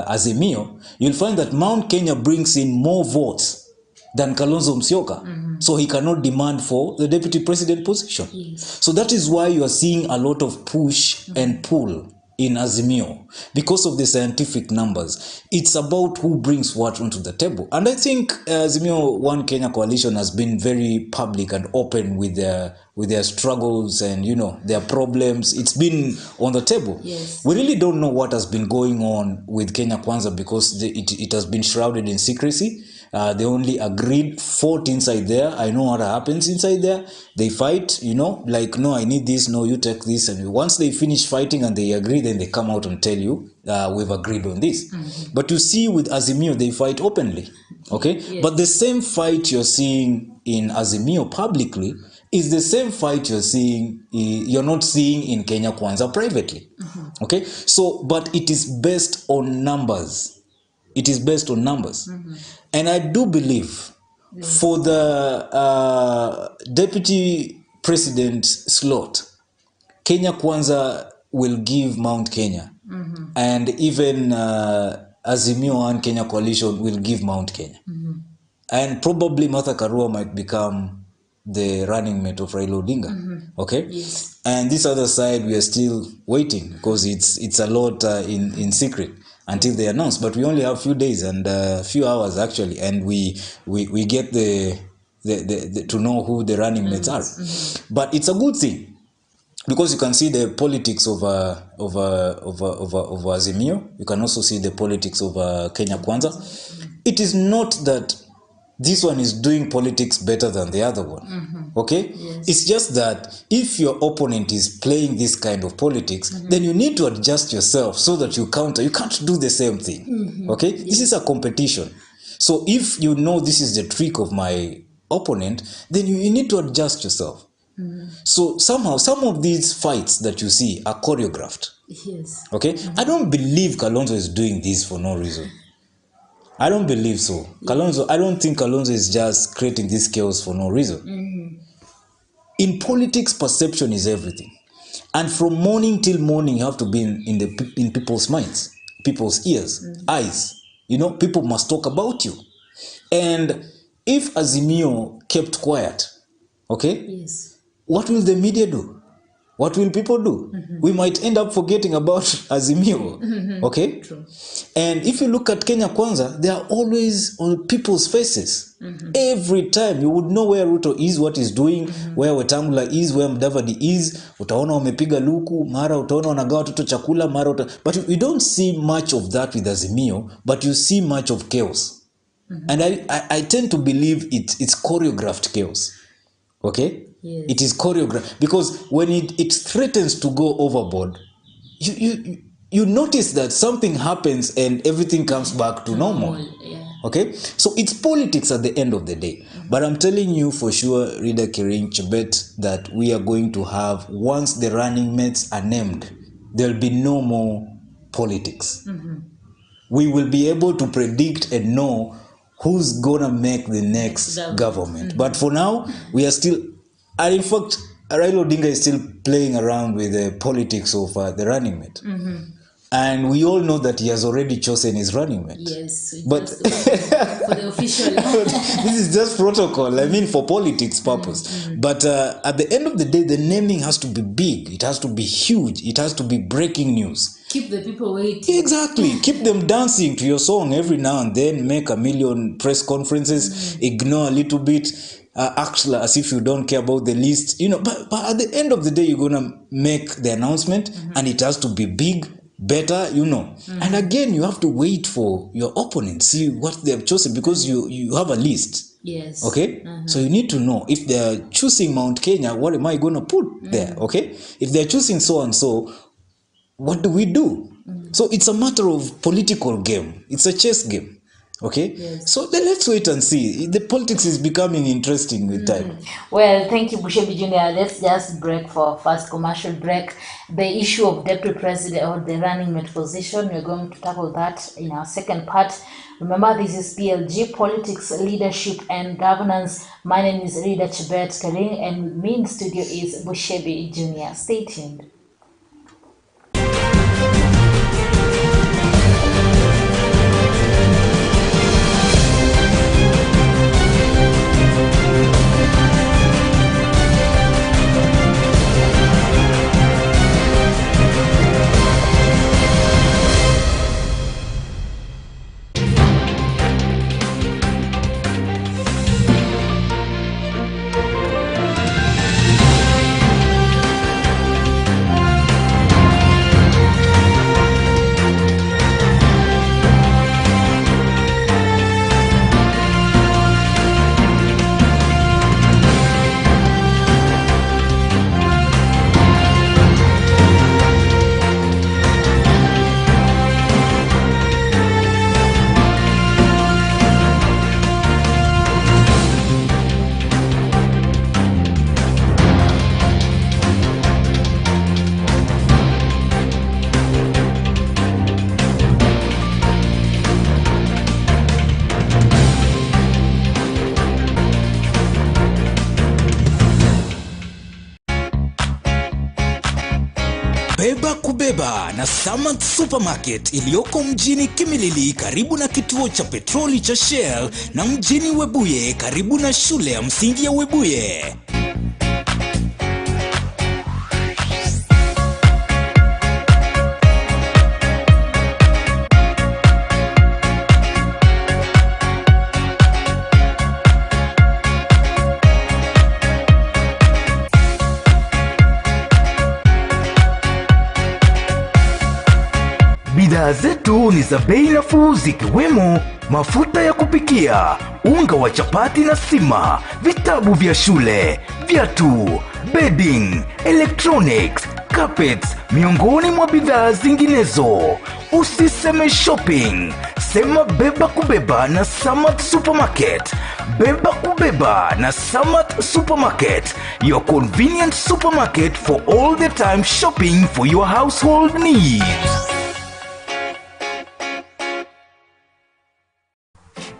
Azimio, you'll find that Mount Kenya brings in more votes than Kalonzo Musyoka. So he cannot demand for the deputy president position. Yes. So that is why you are seeing a lot of push and pull in Azimio because of the scientific numbers. It's about who brings what onto the table. And I think Azimio One Kenya coalition has been very public and open with their struggles and their problems. It's been on the table. Yes. We really don't know what has been going on with Kenya Kwanza because it has been shrouded in secrecy. They only agreed, fought inside there. I know what happens inside there. They fight, like, no, I need this, no, you take this. And once they finish fighting and they agree, then they come out and tell you, we've agreed on this. But you see with Azimio, they fight openly. Okay? Yes. But the same fight you're seeing in Azimio publicly is the same fight you're not seeing in Kenya Kwanza privately. Okay? So, but it is based on numbers. It is based on numbers. And I do believe for the deputy president slot, Kenya Kwanza will give Mount Kenya. And even Azimio and Kenya Coalition will give Mount Kenya. And probably Martha Karua might become the running mate of Raila Odinga. Okay? Yes. And this other side, we are still waiting because it's a lot in secret until they announce. But we only have a few days and a few hours actually, and we get the to know who the running mates are. But it's a good thing because you can see the politics of Azimio. You can also see the politics of Kenya Kwanza. It is not that this one is doing politics better than the other one. Okay? Yes. It's just that if your opponent is playing this kind of politics, then you need to adjust yourself so that you counter. You can't do the same thing. Okay? Yes. This is a competition. So if you know this is the trick of my opponent, then you need to adjust yourself. So somehow, some of these fights that you see are choreographed. Yes. Okay? I don't believe Kalonzo is doing this for no reason. I don't believe so. I don't think Kalonzo is just creating this chaos for no reason. In politics, perception is everything. And from morning till morning, you have to be in people's minds, people's ears, eyes. People must talk about you. And if Azimio kept quiet, okay? Yes. what will the media do? What will people do? We might end up forgetting about Azimio. Okay? True. And if you look at Kenya Kwanza, they are always on people's faces. Every time you would know where Ruto is, what he's doing, where Wetangula is, where Mudavadi is. Utaona wamepiga luku, mara utaona wanagawa watoto chakula, mara but we don't see much of that with Azimio, but you see much of chaos. And I tend to believe it's choreographed chaos. Okay? Yes. It is choreographed because when it threatens to go overboard, you notice that something happens and everything comes back to normal. Yeah. Okay, so it's politics at the end of the day. But I'm telling you for sure, Reader Kirin Chebet, that we are going to have, once the running mates are named, there'll be no more politics. We will be able to predict and know who's gonna make the next government. But for now, we are still, and in fact, Raila Odinga is still playing around with the politics of the running mate. And we all know that he has already chosen his running mate. Yes, but for the official. This is just protocol, I mean, for politics purpose. But at the end of the day, the naming has to be big. It has to be huge. It has to be breaking news. Keep the people waiting. Exactly. Keep them dancing to your song every now and then. Make a million press conferences. Ignore a little bit. Act as if you don't care about the list. You know, but at the end of the day, you're going to make the announcement and it has to be big, better, you know. And again, you have to wait for your opponent, see what they have chosen, because you have a list. Yes. Okay? So you need to know, if they're choosing Mount Kenya, what am I going to put there? Okay? If they're choosing so and so, what do we do? So it's a matter of political game. It's a chess game. Okay? Yes. So then let's wait and see. The politics is becoming interesting with time. Well, thank you, Bushebi Jr. Let's just break for first commercial break. The issue of deputy president or the running mate position, we're going to tackle that in our second part. Remember, this is PLG, Politics, Leadership and Governance. My name is Rida Chebet Karing, and with me in the studio is Bushebi Jr. Stay tuned. Beba kubeba na Samad Supermarket iliyoko mjini Kimilili karibu na kituo cha petroli cha Shell, na mjini Webuye karibu na shule ya msingi ya Webuye. Bidhaa zetu ni za bei nafuu, zikiwemo mafuta ya kupikia, unga wa chapati na sima, vitabu vya shule, viatu, bedding, electronics, carpets, miongoni mwa bidhaa zinginezo. Usiseme shopping, sema beba kubeba na Samad Supermarket. Beba kubeba na Samad Supermarket, your convenient supermarket for all the time shopping for your household needs.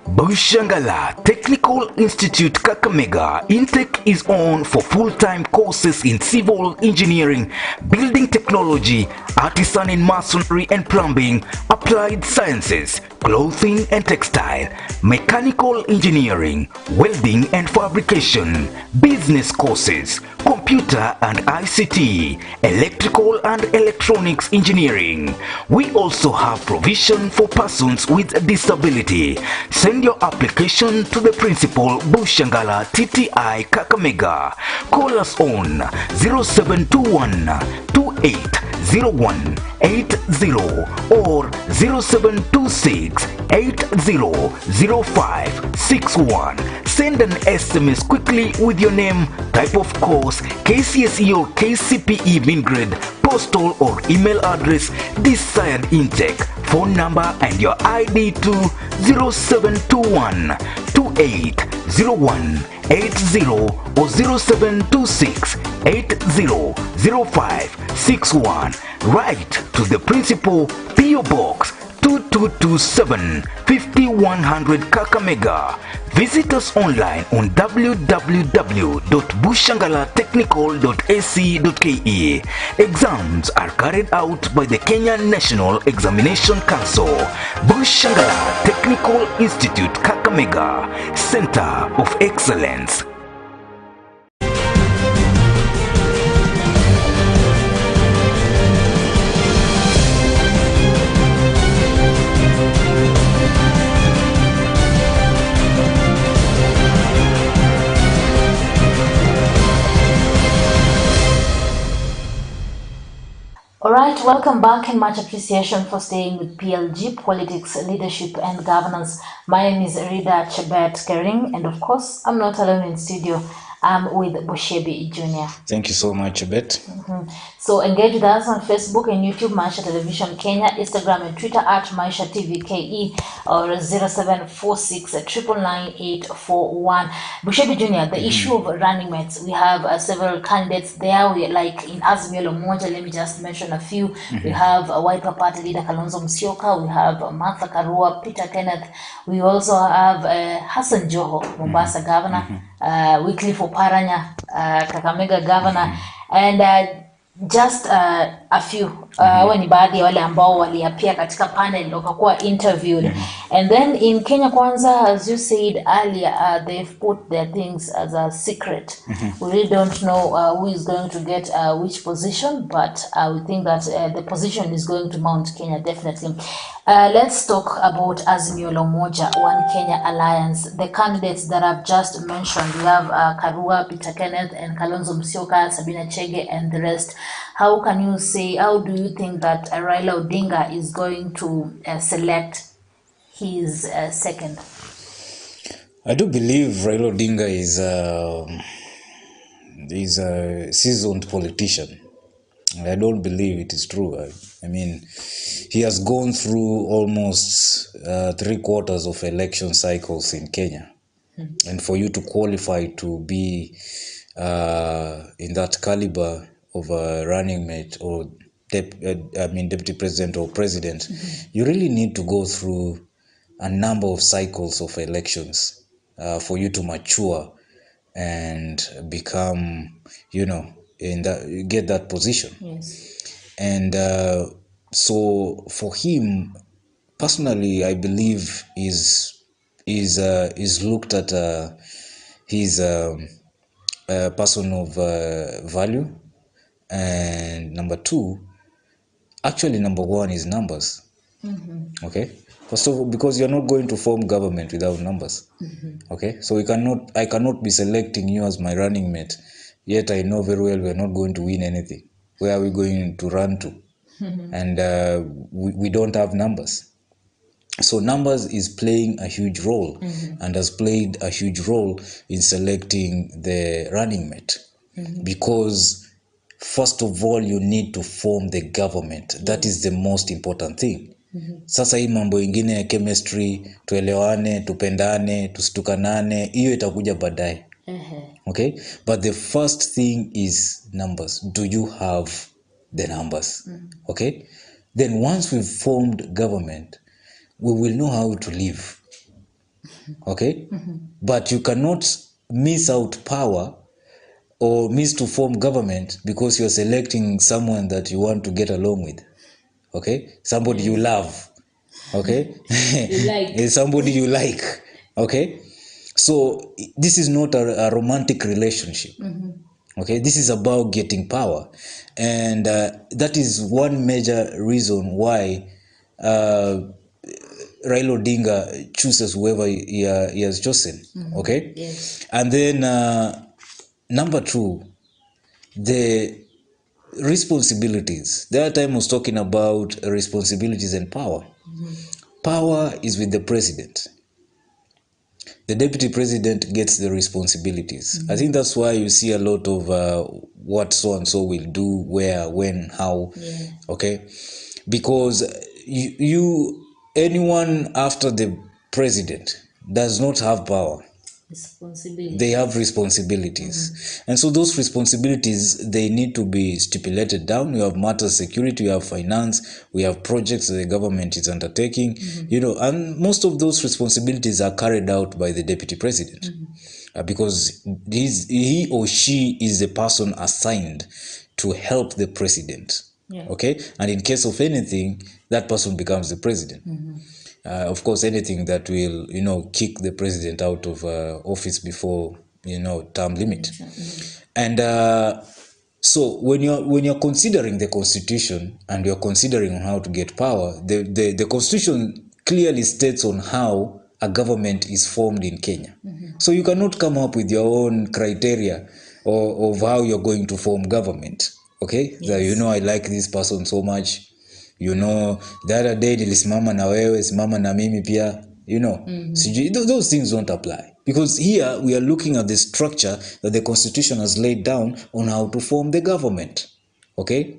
Bushangala Technical Institute Kakamega. Intake is on for full-time courses in civil engineering, building technology, artisan in masonry and plumbing, applied sciences, clothing and textile, mechanical engineering, welding and fabrication, business courses, computer and ICT, electrical and electronics engineering. We also have provision for persons with disability. Send your application to the principal, Bushangala TTI Kakamega. Call us on 0721 280180 or 0726 800561. Send an SMS quickly with your name, type of course, KCSE or KCPE min grade, postal or email address, desired intake, phone number and your ID to 0721 280180 or 0726 800561. Write to the principal, PO Box 2227 5100 Kakamega. Visit us online on www.bushangalatechnical.ac.ke. Exams are carried out by the Kenya National Examination Council. Bushangala Technical Institute Kakamega, Center of Excellence. Alright, welcome back and much appreciation for staying with PLG, Politics, Leadership and Governance. My name is Rida Chebet Kering, and of course, I'm not alone in studio. I'm with Bushebi Jr. Thank you so much, Chebet. So engage with us on Facebook and YouTube, Maisha Television Kenya, Instagram and Twitter at Maisha TV KE, or 0746 999 Bushebi Jr., the issue of running mates. We have several candidates there. We like in Azimio la Umoja, let me just mention a few. We have Wiper Party leader Kalonzo Musyoka. We have Martha Karua, Peter Kenneth. We also have Hassan Joho, Mombasa governor. Wycliffe Oparanya, Kakamega governor, and just a few ni baadhi ya wale ambao waliapia katika panel wakakuwa interviewed. And then in Kenya Kwanza, as you said earlier, they've put their things as a secret. We really don't know who is going to get which position, but we think that the position is going to Mount Kenya definitely. Let's talk about Azimio la Umoja, One Kenya Alliance. The candidates that I've just mentioned, we have Karua, Peter Kenneth, and Kalonzo Musyoka, Sabina Chege, and the rest. How can you say, how do you think that Raila Odinga is going to select his second? I do believe Raila Odinga is a seasoned politician. I don't believe it is true. I mean, he has gone through almost 3/4 of election cycles in Kenya. And for you to qualify to be in that caliber of a running mate or deputy president or president, you really need to go through a number of cycles of elections for you to mature and become, get that position. Yes. And so for him personally, I believe is looked at his person of value, and number two, actually number one is numbers. Okay, first of all, because you're not going to form government without numbers. Okay, so I cannot be selecting you as my running mate, yet I know very well we're not going to win anything. Where are we going to run to? And we don't have numbers. So numbers is playing a huge role and has played a huge role in selecting the running mate. Because first of all, you need to form the government. That is the most important thing. Sasa hii mambo ingine ya chemistry, tuelewane, tupendane, tusitukanane, hiyo itakuja baadaye. Okay? But the first thing is numbers. Do you have the numbers? Okay? Then once we've formed government, we will know how to live. Okay? But you cannot miss out power or miss to form government because you're selecting someone that you want to get along with. Okay? Somebody you love. okay? You like. It's somebody you like, okay? So this is not a romantic relationship. Okay, this is about getting power, and that is one major reason why Raila Odinga chooses whoever he has chosen. Okay, Yes. and then number two, the responsibilities. The other time I was talking about responsibilities and power. Power is with the president. The deputy president gets the responsibilities. I think that's why you see a lot of what so and so will do, where, when, how. Yeah. Okay, because anyone after the president does not have power. Responsibility. They have responsibilities, and so those responsibilities, they need to be stipulated down. You have matters security, you have finance, we have projects that the government is undertaking, and most of those responsibilities are carried out by the deputy president, because he or she is the person assigned to help the president. Okay, and in case of anything, that person becomes the president. Of course, anything that will, kick the president out of office before, term limit. And so when you're considering the constitution and you're considering how to get power, the constitution clearly states on how a government is formed in Kenya. So you cannot come up with your own criteria of how you're going to form government. Okay, Yes. I like this person so much. The other day nilisimama na wewe, simama na mimi pia, those things don't apply, because here we are looking at the structure that the constitution has laid down on how to form the government. Okay,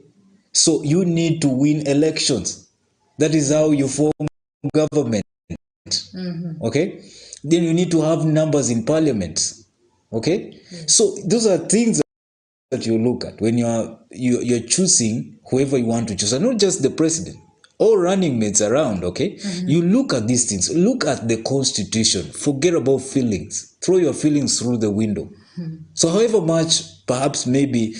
so you need to win elections. That is how you form government. Okay, then you need to have numbers in parliament. Okay, so those are things that you look at when you're choosing whoever you want to choose, and not just the president, all running mates around. Okay, you look at these things, look at the constitution, forget about feelings, throw your feelings through the window. So however much perhaps maybe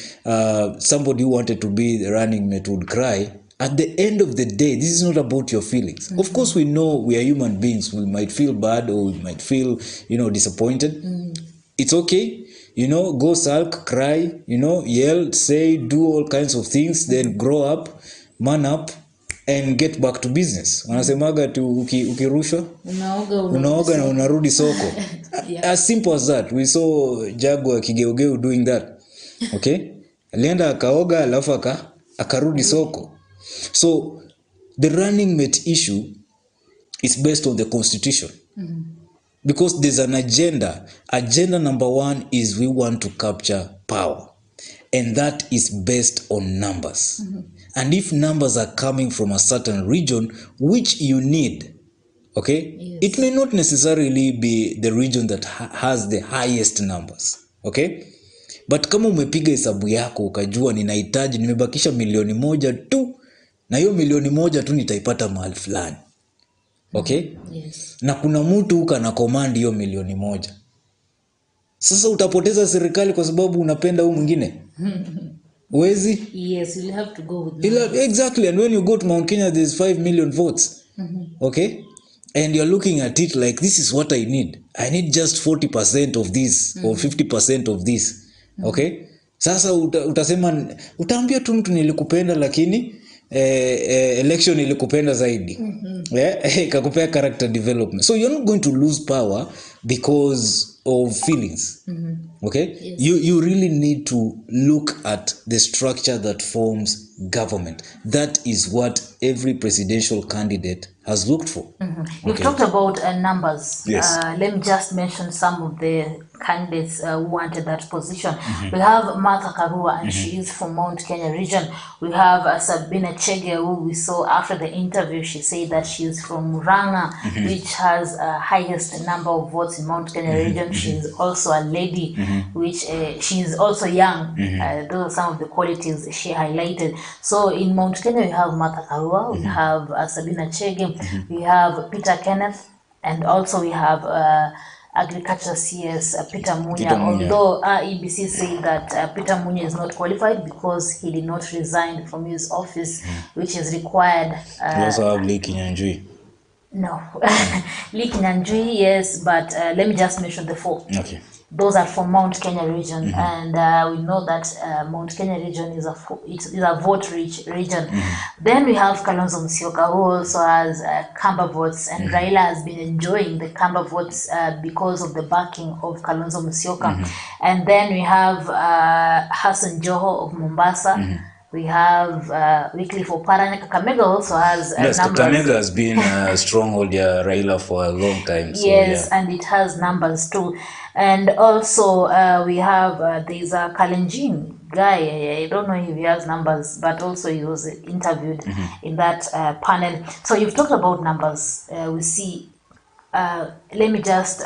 somebody who wanted to be the running mate would cry, at the end of the day, this is not about your feelings. Of course, we know we are human beings, we might feel bad or we might feel disappointed. It's okay. Go sulk, cry, yell, say, do all kinds of things, then grow up, man up, and get back to business. Wanasemaga tu ukirushwa unaoga na unarudi soko. As simple as that. We saw Jaguar Kigeugeu doing that. Okay? Alienda akaoga alafu akarudi soko. So the running mate issue is based on the constitution. Because there's an agenda. Agenda number one is we want to capture power. And that is based on numbers. And if numbers are coming from a certain region, which you need, okay? Yes. It may not necessarily be the region that has the highest numbers, okay? But kama umepiga hesabu yako, ukajua ninahitaji, nimebakisha 1,000,000 tu, na hiyo 1,000,000 tu nitaipata mahali fulani. Okay? Yes. Na kuna mtu huka na command hiyo 1,000,000. Sasa utapoteza serikali kwa sababu unapenda huyu mwingine? Wezi? Yes, you'll have to go with exactly. And when you go to Mount Kenya, there's 5 million votes. Okay? And you're looking at it like, this is what I need. I need just 40% of this or 50% of this. Okay? Sasa utaambia tu mtu nilikupenda lakini election ilikupenda zaidi. Kakupea character development. So you're not going to lose power because of feelings. Okay? Yes. You really need to look at the structure that forms government. That is what every presidential candidate has looked for. You've talked about numbers. Yes. Let me just mention some of the candidates who wanted that position. We have Martha Karua, and she is from Mount Kenya region. We have Sabina Chege, who we saw after the interview. She said that she is from Ranga, which has highest number of votes in Mount Kenya region. She is also a lady, which she is also young. Those are some of the qualities she highlighted. So in Mount Kenya, we have Martha Karua, we have Sabina Chege, we have Peter Kenneth, and also we have Agriculture CS Peter Munya. Although EBC said that Peter Munya is not qualified because he did not resign from his office, which is required. We also have Lee Kinyanjui. No. Lee Kinyanjui, yes, but let me just mention the four. Okay. Those are from Mount Kenya region, and we know that Mount Kenya region is a vote-rich region. Then we have Kalonzo Musyoka, who also has Kamba votes, and Raila has been enjoying the Kamba votes because of the backing of Kalonzo Musyoka. And then we have Hassan Joho of Mombasa. We have Wycliffe Oparanya. Kakamega also has Yes, numbers. Kakamega has been a stronghold, Raila, for a long time. So, Yes, and it has numbers too. And also we have there's a Kalenjin guy. I don't know if he has numbers, but also he was interviewed in that panel. So you've talked about numbers. We see. Let me just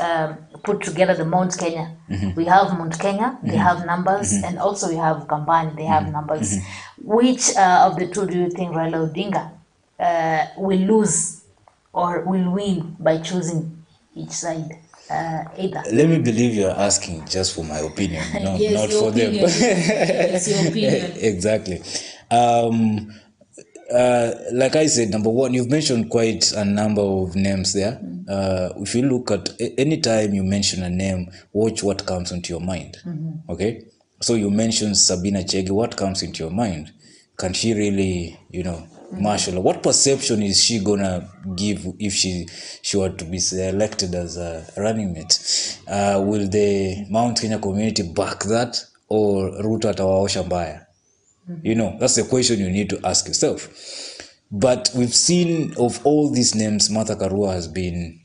put together the Mount Kenya. We have Mount Kenya, they have numbers, and also we have Kambani, they have numbers. Which of the two do you think Raila Odinga will lose or will win by choosing each side? Either. let me believe you're asking just for my opinion, Yes, not your for opinion. them. Yes, your opinion. Exactly. Like I said, number one, you've mentioned quite a number of names there. If you look at any time you mention a name, watch what comes into your mind. Okay, so you mentioned Sabina Chege. What comes into your mind? Can she really, marshal? What perception is she gonna give if she were to be selected as a running mate? Will the Mount Kenya community back that, or Ruto atawaosha mbaya? That's the question you need to ask yourself. But we've seen of all these names, Martha Karua has been,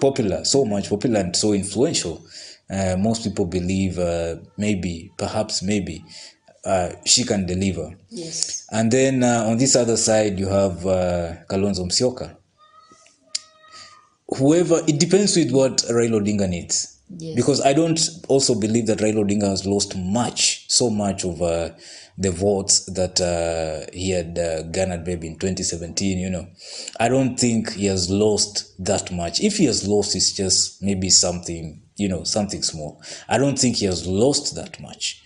popular, so much popular and so influential. Most people believe perhaps she can deliver. Yes. And then on this other side, you have Kalonzo Musyoka. It depends with what Raila Odinga needs. Yes. Because I don't also believe that Raila Odinga has lost so much of the votes that he had garnered maybe in 2017, I don't think he has lost that much. If he has lost, it's just maybe something, something small. I don't think he has lost that much.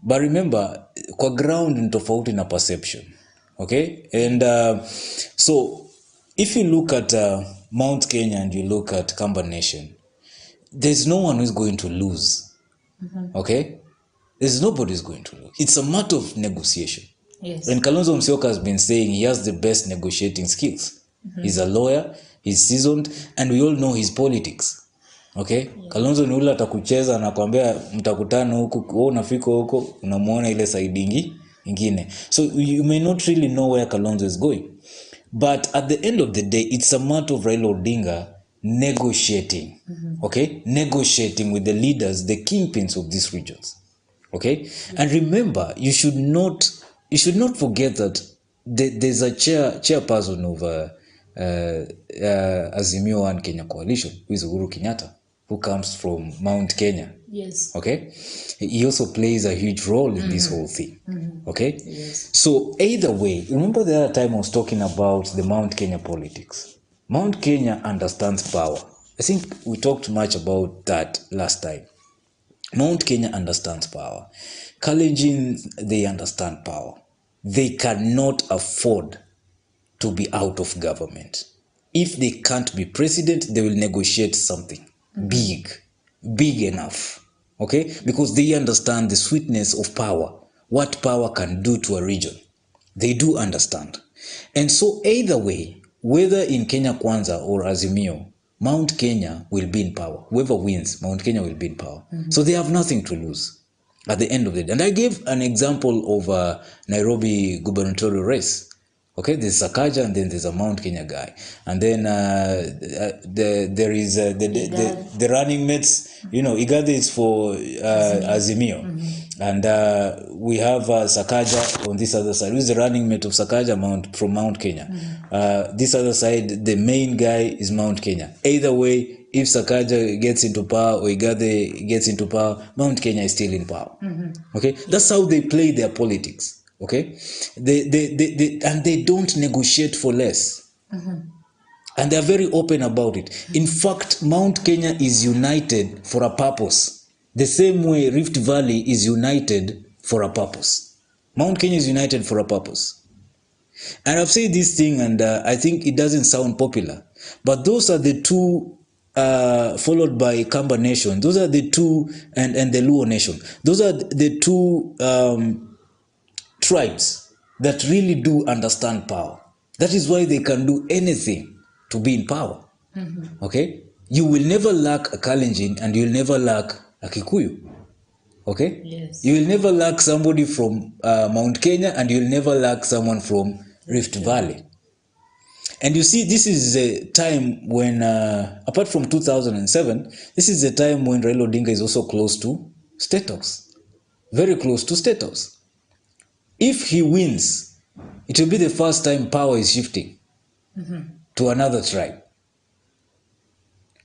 But remember, kwa ground ni tofauti na perception. Okay? And so if you look at Mount Kenya and you look at Kamba Nation, there's no one who's going to lose. Okay? There's nobody who's going to lose. It's a matter of negotiation. Yes. And Kalonzo Musyoka has been saying he has the best negotiating skills. He's a lawyer, he's seasoned, and we all know his politics. Okay? Yeah. Kalonzo ni ule atakucheza anakuambia mtakutana huku, wewe unafika huko, unamuona ile side ingine. So you may not really know where Kalonzo is going. But at the end of the day, it's a matter of Raila Odinga negotiating, okay? Negotiating with the leaders, the kingpins of these regions, okay? And remember, you should not forget that there's a chairperson of Azimio One Kenya Coalition, who is Uhuru Kenyatta, who comes from Mount Kenya. Yes. Okay? He also plays a huge role in this whole thing. Okay? Yes. So either way, remember the other time I was talking about the Mount Kenya politics. Mount Kenya understands power. I think we talked much about that last time. Mount Kenya understands power. Kalenjin, they understand power. They cannot afford to be out of government. If they can't be president, they will negotiate something big enough, okay? Because they understand the sweetness of power, what power can do to a region. They do understand. And so either way, whether in Kenya Kwanza or Azimio, Mount Kenya will be in power. Whoever wins, Mount Kenya will be in power. So they have nothing to lose at the end of the day. And I gave an example of Nairobi gubernatorial race. Okay, there's Sakaja and then there's a Mount Kenya guy. And then there is the running mates, Igade is for Azimio. And we have Sakaja on this other side. Who's the running mate of Sakaja from Mount Kenya? This other side, the main guy is Mount Kenya. Either way, if Sakaja gets into power or Igade gets into power, Mount Kenya is still in power. Okay, that's how they play their politics. Okay, they don't negotiate for less, and they are very open about it. In fact, Mount Kenya is united for a purpose, the same way Rift Valley is united for a purpose. Mount Kenya is united for a purpose. And I've said this thing, and I think it doesn't sound popular, but those are the two, followed by Kamba Nation. Those are the two, and the Luo Nation. Those are the two tribes that really do understand power. That is why they can do anything to be in power. Okay? You will never lack a Kalenjin, and you'll never lack a Kikuyu. Okay? Yes. You will never lack somebody from Mount Kenya, and you'll never lack someone from Rift Valley. And you see, this is a time when, apart from 2007, this is a time when Raila Odinga is also close to State House. Very close to State House. If he wins, it will be the first time power is shifting to another tribe.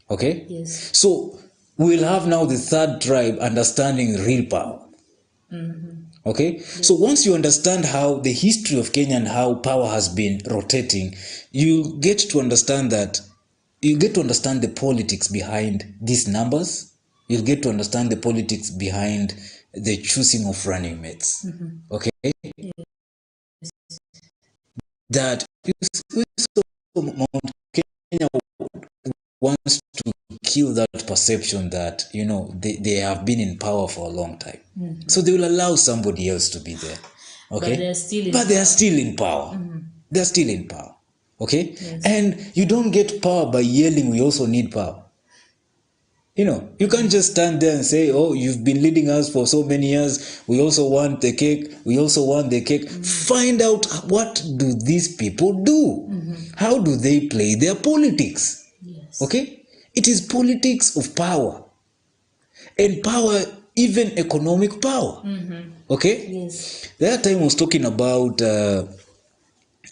Okay? Yes. So we'll have now the third tribe understanding real power. Okay? So once you understand how the history of Kenya and how power has been rotating, you get to understand that, you get to understand the politics behind these numbers. You'll get to understand the politics behind the choosing of running mates. Okay? That Mount Kenya wants to kill that perception that, you know, they have been in power for a long time. So they will allow somebody else to be there. Okay? But they're still in But they power. are still in power. They're still in power. Okay? Yes. And you don't get power by yelling, we also need power. You know, you can't just stand there and say, oh, you've been leading us for so many years. We also want the cake. We also want the cake. Find out, what do these people do? How do they play their politics? Yes. Okay? It is politics of power. And power, even economic power. Okay? Yes. The other time I was talking about the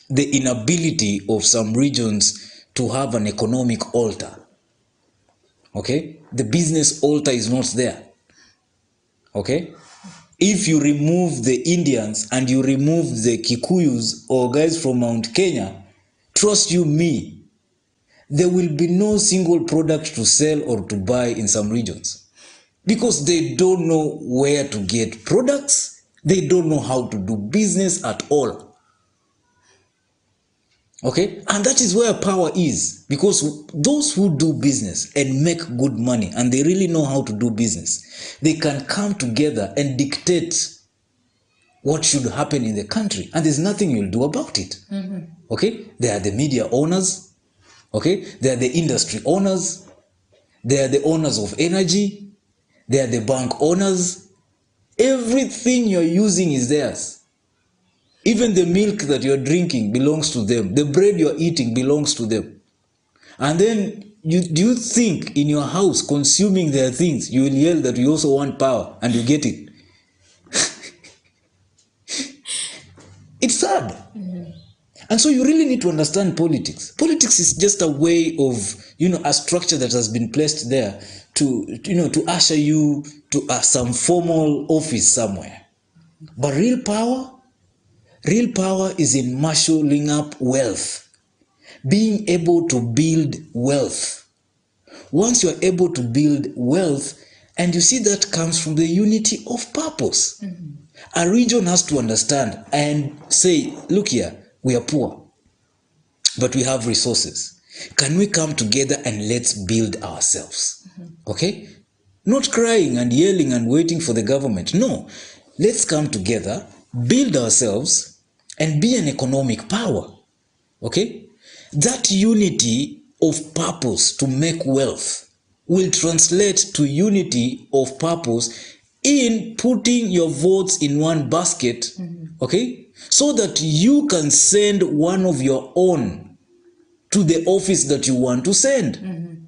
inability of some regions to have an economic altar. Okay? The business altar is not there. Okay? If you remove the Indians and you remove the Kikuyus or guys from Mount Kenya, trust you me, there will be no single product to sell or to buy in some regions. Because they don't know where to get products, they don't know how to do business at all. Okay? And that is where power is. Because those who do business and make good money, and they really know how to do business, they can come together and dictate what should happen in the country. And there's nothing you'll do about it. Okay? They are the media owners. Okay? They are the industry owners. They are the owners of energy. They are the bank owners. Everything you're using is theirs. Even the milk that you're drinking belongs to them. The bread you're eating belongs to them. And then, do you think in your house, consuming their things, you will yell that you also want power and you get it? It's sad. And so you really need to understand politics. Politics is just a way of, you know, a structure that has been placed there to, you know, to usher you to some formal office somewhere. But real power is in marshalling up wealth, being able to build wealth. Once you're able to build wealth, and you see that comes from the unity of purpose. A region has to understand and say, look here, we are poor, but we have resources. Can we come together and let's build ourselves? Okay? Not crying and yelling and waiting for the government. No. Let's come together, build ourselves, and be an economic power. Okay? That unity of purpose to make wealth will translate to unity of purpose in putting your votes in one basket, okay? So that you can send one of your own to the office that you want to send.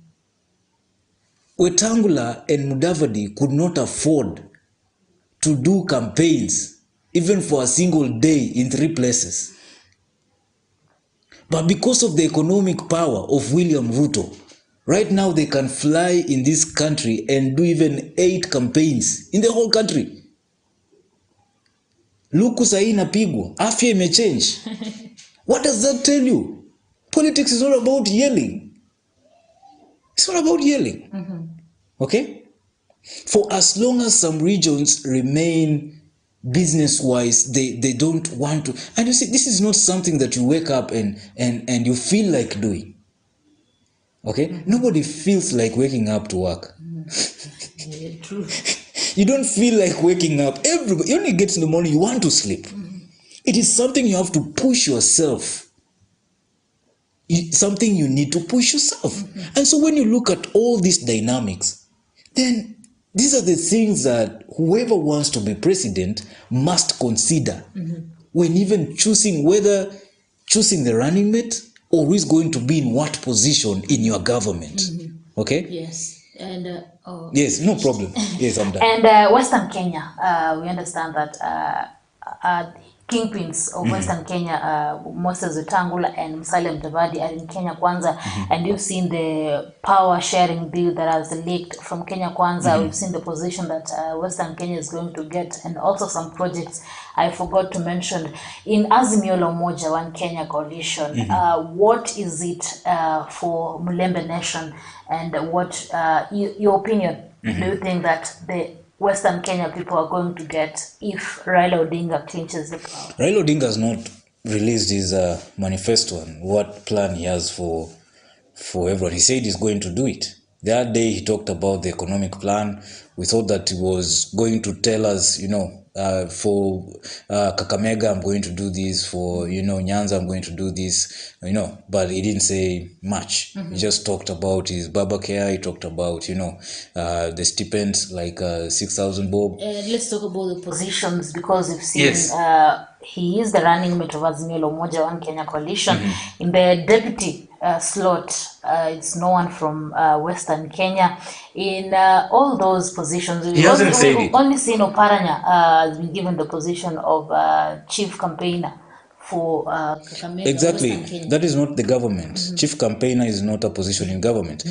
Wetangula and Mudavadi could not afford to do campaigns even for a single day in 3 places. But because of the economic power of William Ruto, right now they can fly in this country and do even 8 campaigns in the whole country. Luku sahi inapigwa, afya imechange. What does that tell you? Politics is not about yelling. It's not about yelling. Okay? For as long as some regions remain business-wise, they don't want to. And you see, this is not something that you wake up and you feel like doing. Okay? Nobody feels like waking up to work. Yeah, true. You don't feel like waking up. Everybody, you only get in the morning, you want to sleep. It is something you have to push yourself. Something you need to push yourself. And so when you look at all these dynamics, then these are the things that whoever wants to be president must consider when even choosing the running mate or who is going to be in what position in your government. Okay? Yes. And yes, no problem. Yes, I'm done. And Western Kenya, we understand that kingpins of Western Kenya, Moses Wetangula and Musalia Mudavadi are in Kenya Kwanza, and you've seen the power sharing bill that has leaked from Kenya Kwanza. We've seen the position that Western Kenya is going to get, and also some projects I forgot to mention in Azimio la Umoja One Kenya coalition. What is it for Mulembe Nation, and what your opinion? Do you think that the Western Kenya people are going to get if Raila Odinga clinches the power? Raila Odinga has not released his manifesto and what plan he has for everyone. He said he's going to do it. The other day he talked about the economic plan. We thought that he was going to tell us, for Kakamega I'm going to do this, for Nyanza I'm going to do this, but he didn't say much. He just talked about his BAMBA care. He talked about the stipends like 6,000 bob. Let's talk about the positions, because we've seen Yes. he is the running mate of Azimio la Umoja One Kenya coalition. In the deputy slot, it's no one from Western Kenya. In all those positions, He hasn't said it. Only seen Oparanya has been given the position of chief campaigner for Kakamega, Exactly. Western Kenya. That is not the government. Chief campaigner is not a position in government.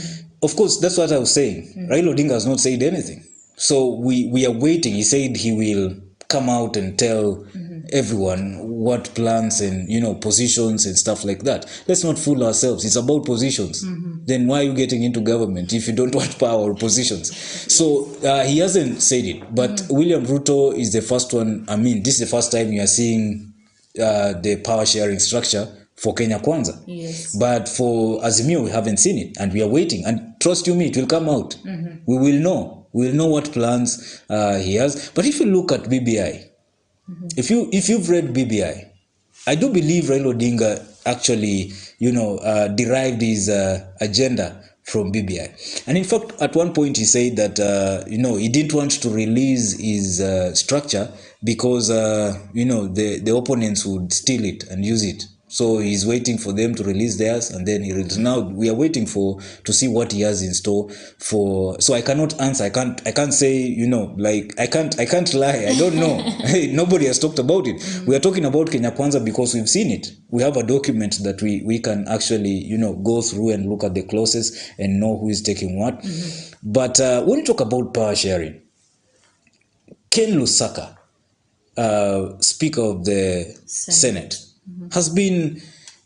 Of course, that's what I was saying. Raila Odinga has not said anything. So we are waiting. He said he will come out and tell everyone what plans and positions and stuff like that. Let's not fool ourselves. It's about positions. Then why are you getting into government if you don't want power or positions? So he hasn't said it. But William Ruto is the first one. I mean, this is the first time you are seeing the power sharing structure for Kenya Kwanza. Yes. But for Azimio, we haven't seen it, and we are waiting. And trust you me, it will come out. We will know. We will know what plans he has. But if you look at BBI, if you've read BBI, I do believe Raila Odinga actually, derived his agenda from BBI. And in fact, at one point he said that, he didn't want to release his structure because, the opponents would steal it and use it. So he's waiting for them to release theirs, and then now we are waiting to see what he has in store for. So I cannot answer. I can't say, I can't lie. I don't know. Nobody has talked about it. We are talking about Kenya Kwanza because we've seen it. We have a document that we can actually, go through and look at the clauses and know who is taking what. But when you talk about power sharing, Ken Lusaka, Speaker of the Senate, has been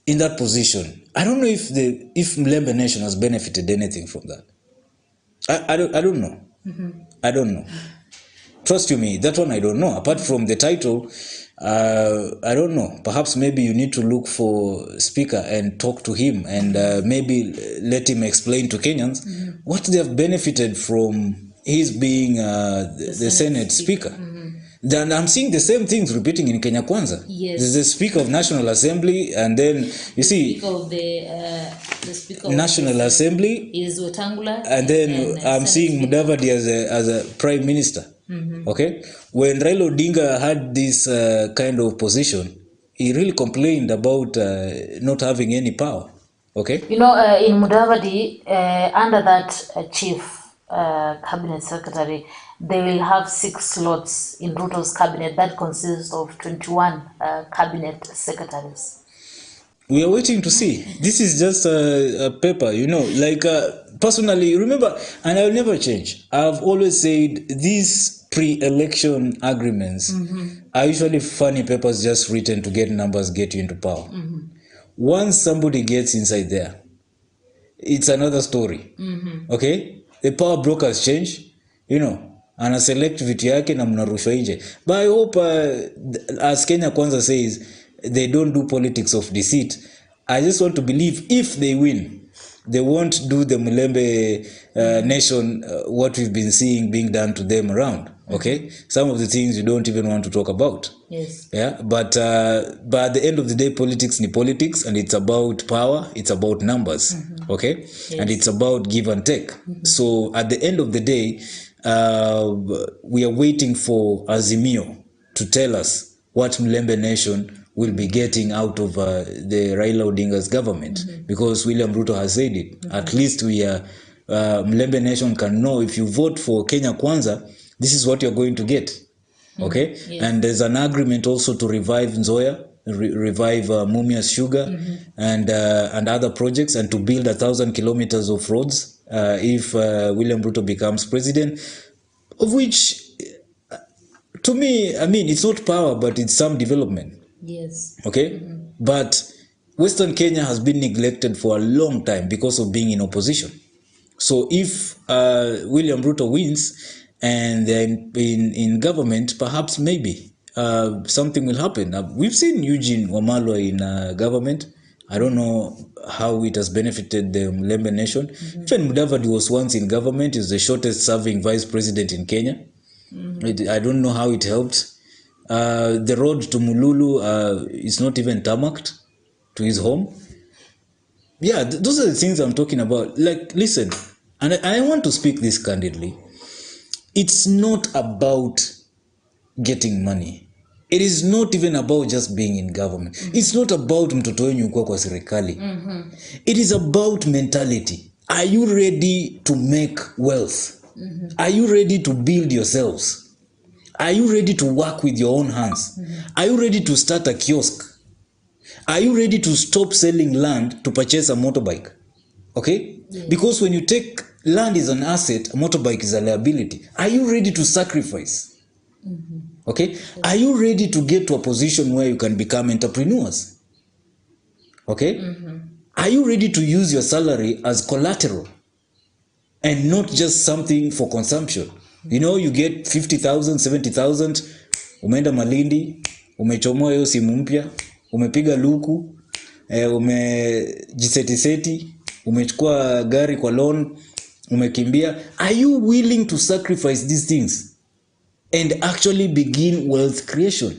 in that position. I don't know if Mulembe Nation has benefited anything from that. I don't know. I don't know. Trust you me, that one I don't know. Apart from the title, I don't know. Perhaps maybe you need to look for Speaker and talk to him and maybe let him explain to Kenyans what they have benefited from his being the Senate Speaker. Then I'm seeing the same things repeating in Kenya Kwanza. Yes. There's the Speaker of National Assembly, and then you see Speaker of the Speaker National of Assembly is Wetangula, and then I'm seeing Mudavadi as a Prime Minister. Okay, when Raila Odinga had this kind of position, he really complained about not having any power. Okay, in Mudavadi, under that chief cabinet secretary, they will have 6 slots in Ruto's cabinet that consists of 21 cabinet secretaries. We are waiting to see. This is just a paper, personally, remember, and I'll never change. I've always said these pre-election agreements are usually funny papers just written to get numbers, get you into power. Once somebody gets inside there, it's another story. Okay? The power brokers change, ana select vitu yake na mnarushwa nje. But I hope as Kenya Kwanza says, they don't do politics of deceit. I just want to believe if they win, they won't do the Mulembe nation what we've been seeing being done to them around. Okay, some of the things you don't even want to talk about. Yes. Yeah, but at the end of the day, politics ni politics, and it's about power, it's about numbers. Okay, Yes. and it's about give and take. So at the end of the day, we are waiting for Azimio to tell us what Mulembe nation will be getting out of the Raila Odinga's government, because William Ruto has said it. At least we are Mulembe nation can know, if you vote for Kenya Kwanza, this is what you're going to get. Okay? Yes. And there's an agreement also to revive Nzoia, revive Mumias Sugar, and other projects, and to build 1,000 kilometers of roads if William Ruto becomes president, of which, to me, I mean, it's not power, but it's some development. Yes. Okay? But Western Kenya has been neglected for a long time because of being in opposition. So if William Ruto wins and they're in government, perhaps maybe something will happen. We've seen Eugene Wamalwa in government. I don't know how it has benefited the Mulembe nation. Even Mudavadi was once in government. He's the shortest serving vice president in Kenya. I don't know how it helped. The road to Mululu is not even tarmacked to his home. Yeah, those are the things I'm talking about. Like, listen, and I want to speak this candidly. It's not about getting money. It is not even about just being in government. It's not about mtoto wenyu kuwa kwa serikali. It is about mentality. Are you ready to make wealth? Are you ready to build yourselves? Are you ready to work with your own hands? Are you ready to start a kiosk? Are you ready to stop selling land to purchase a motorbike? Okay? Yes. Because when you take land as an asset, a motorbike is a liability. Are you ready to sacrifice? Okay? Yes. Are you ready to get to a position where you can become entrepreneurs? Okay? Are you ready to use your salary as collateral and not just something for consumption? You know, you get 50,000, 70,000, umeenda Malindi, umechomoa hiyo simu mpya, umepiga luku, umejisetiseti, umechukua gari kwa loan, umekimbia. Are you willing to sacrifice these things and actually begin wealth creation?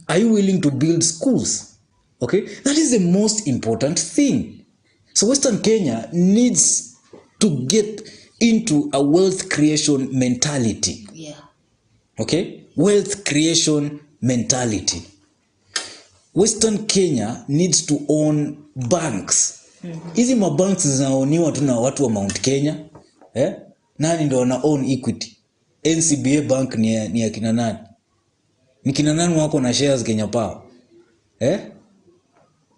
Are you willing to build schools? Okay? That is the most important thing. So Western Kenya needs to get into a wealth creation mentality. Yeah. Okay? Wealth creation mentality. Western Kenya needs to own banks. Hizi mabanks zinaoniwa tu na watu wa Mount Kenya. Nani ndo wana own Equity? NCBA Bank ni ya kina nani? Ni kina nani wako na shares Kenya Power?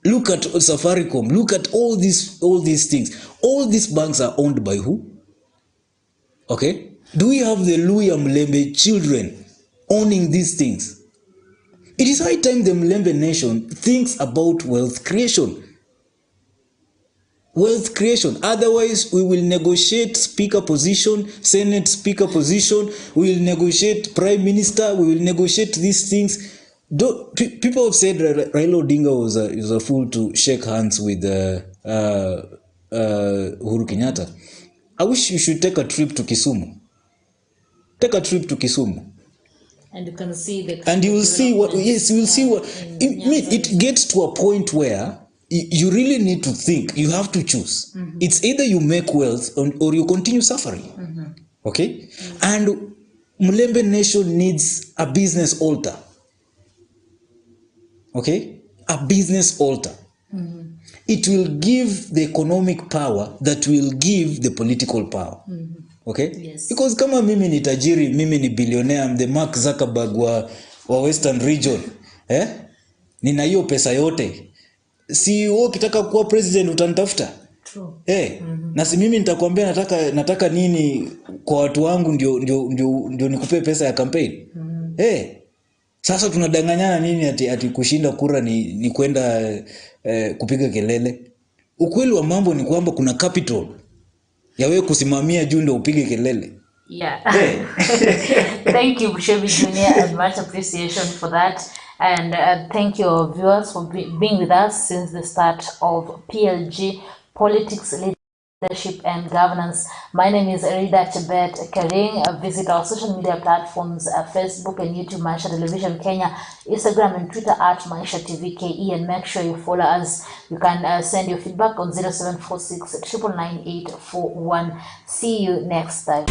Look at Safaricom. Look at all these things. All these banks are owned by who? Okay? Do we have the Luya Mulembe children owning these things? It is high time the Mulembe nation thinks about wealth creation. Wealth creation. Otherwise, we will negotiate speaker position, Senate speaker position, we will negotiate prime minister, we will negotiate these things. People have said Raila Odinga was a fool to shake hands with Uhuru Kenyatta. I wish you should take a trip to Kisumu. Take a trip to Kisumu. And you can see the... And you will see what... Yes, you will see what... It gets to a point where you really need to think. You have to choose. It's either you make wealth or you continue suffering. Okay? And Mulembe nation needs a business altar. Okay? A business altar. It will give the economic power that will give the political power. Okay? Yes. Because kama mimi ni tajiri, mimi ni billionaire, I'm the Mark Zuckerberg wa Western region. Nina hiyo pesa yote. Si wewe ukitaka kuwa president utanitafuta. True. Na si mimi nitakwambia nataka nini kwa watu wangu ndio nikupe pesa ya campaign. Sasa tunadanganyana nini ati kushinda kura ni kwenda kupiga kelele. Ukweli wa mambo ni kwamba kuna capital ya wewe kusimamia juu ndio upige kelele. Yeah. Hey. Thank you, Bushebi Junior, and much appreciation for that. And thank you, our viewers, for being with us since the start of PLG Politics, Leadership and Governance. My name is Erida Chebet Kering. Visit our social media platforms, Facebook and YouTube, Maisha Television Kenya, Instagram and Twitter at Maisha TV KE, and make sure you follow us. You can send your feedback on 0746 999 841. See you next time.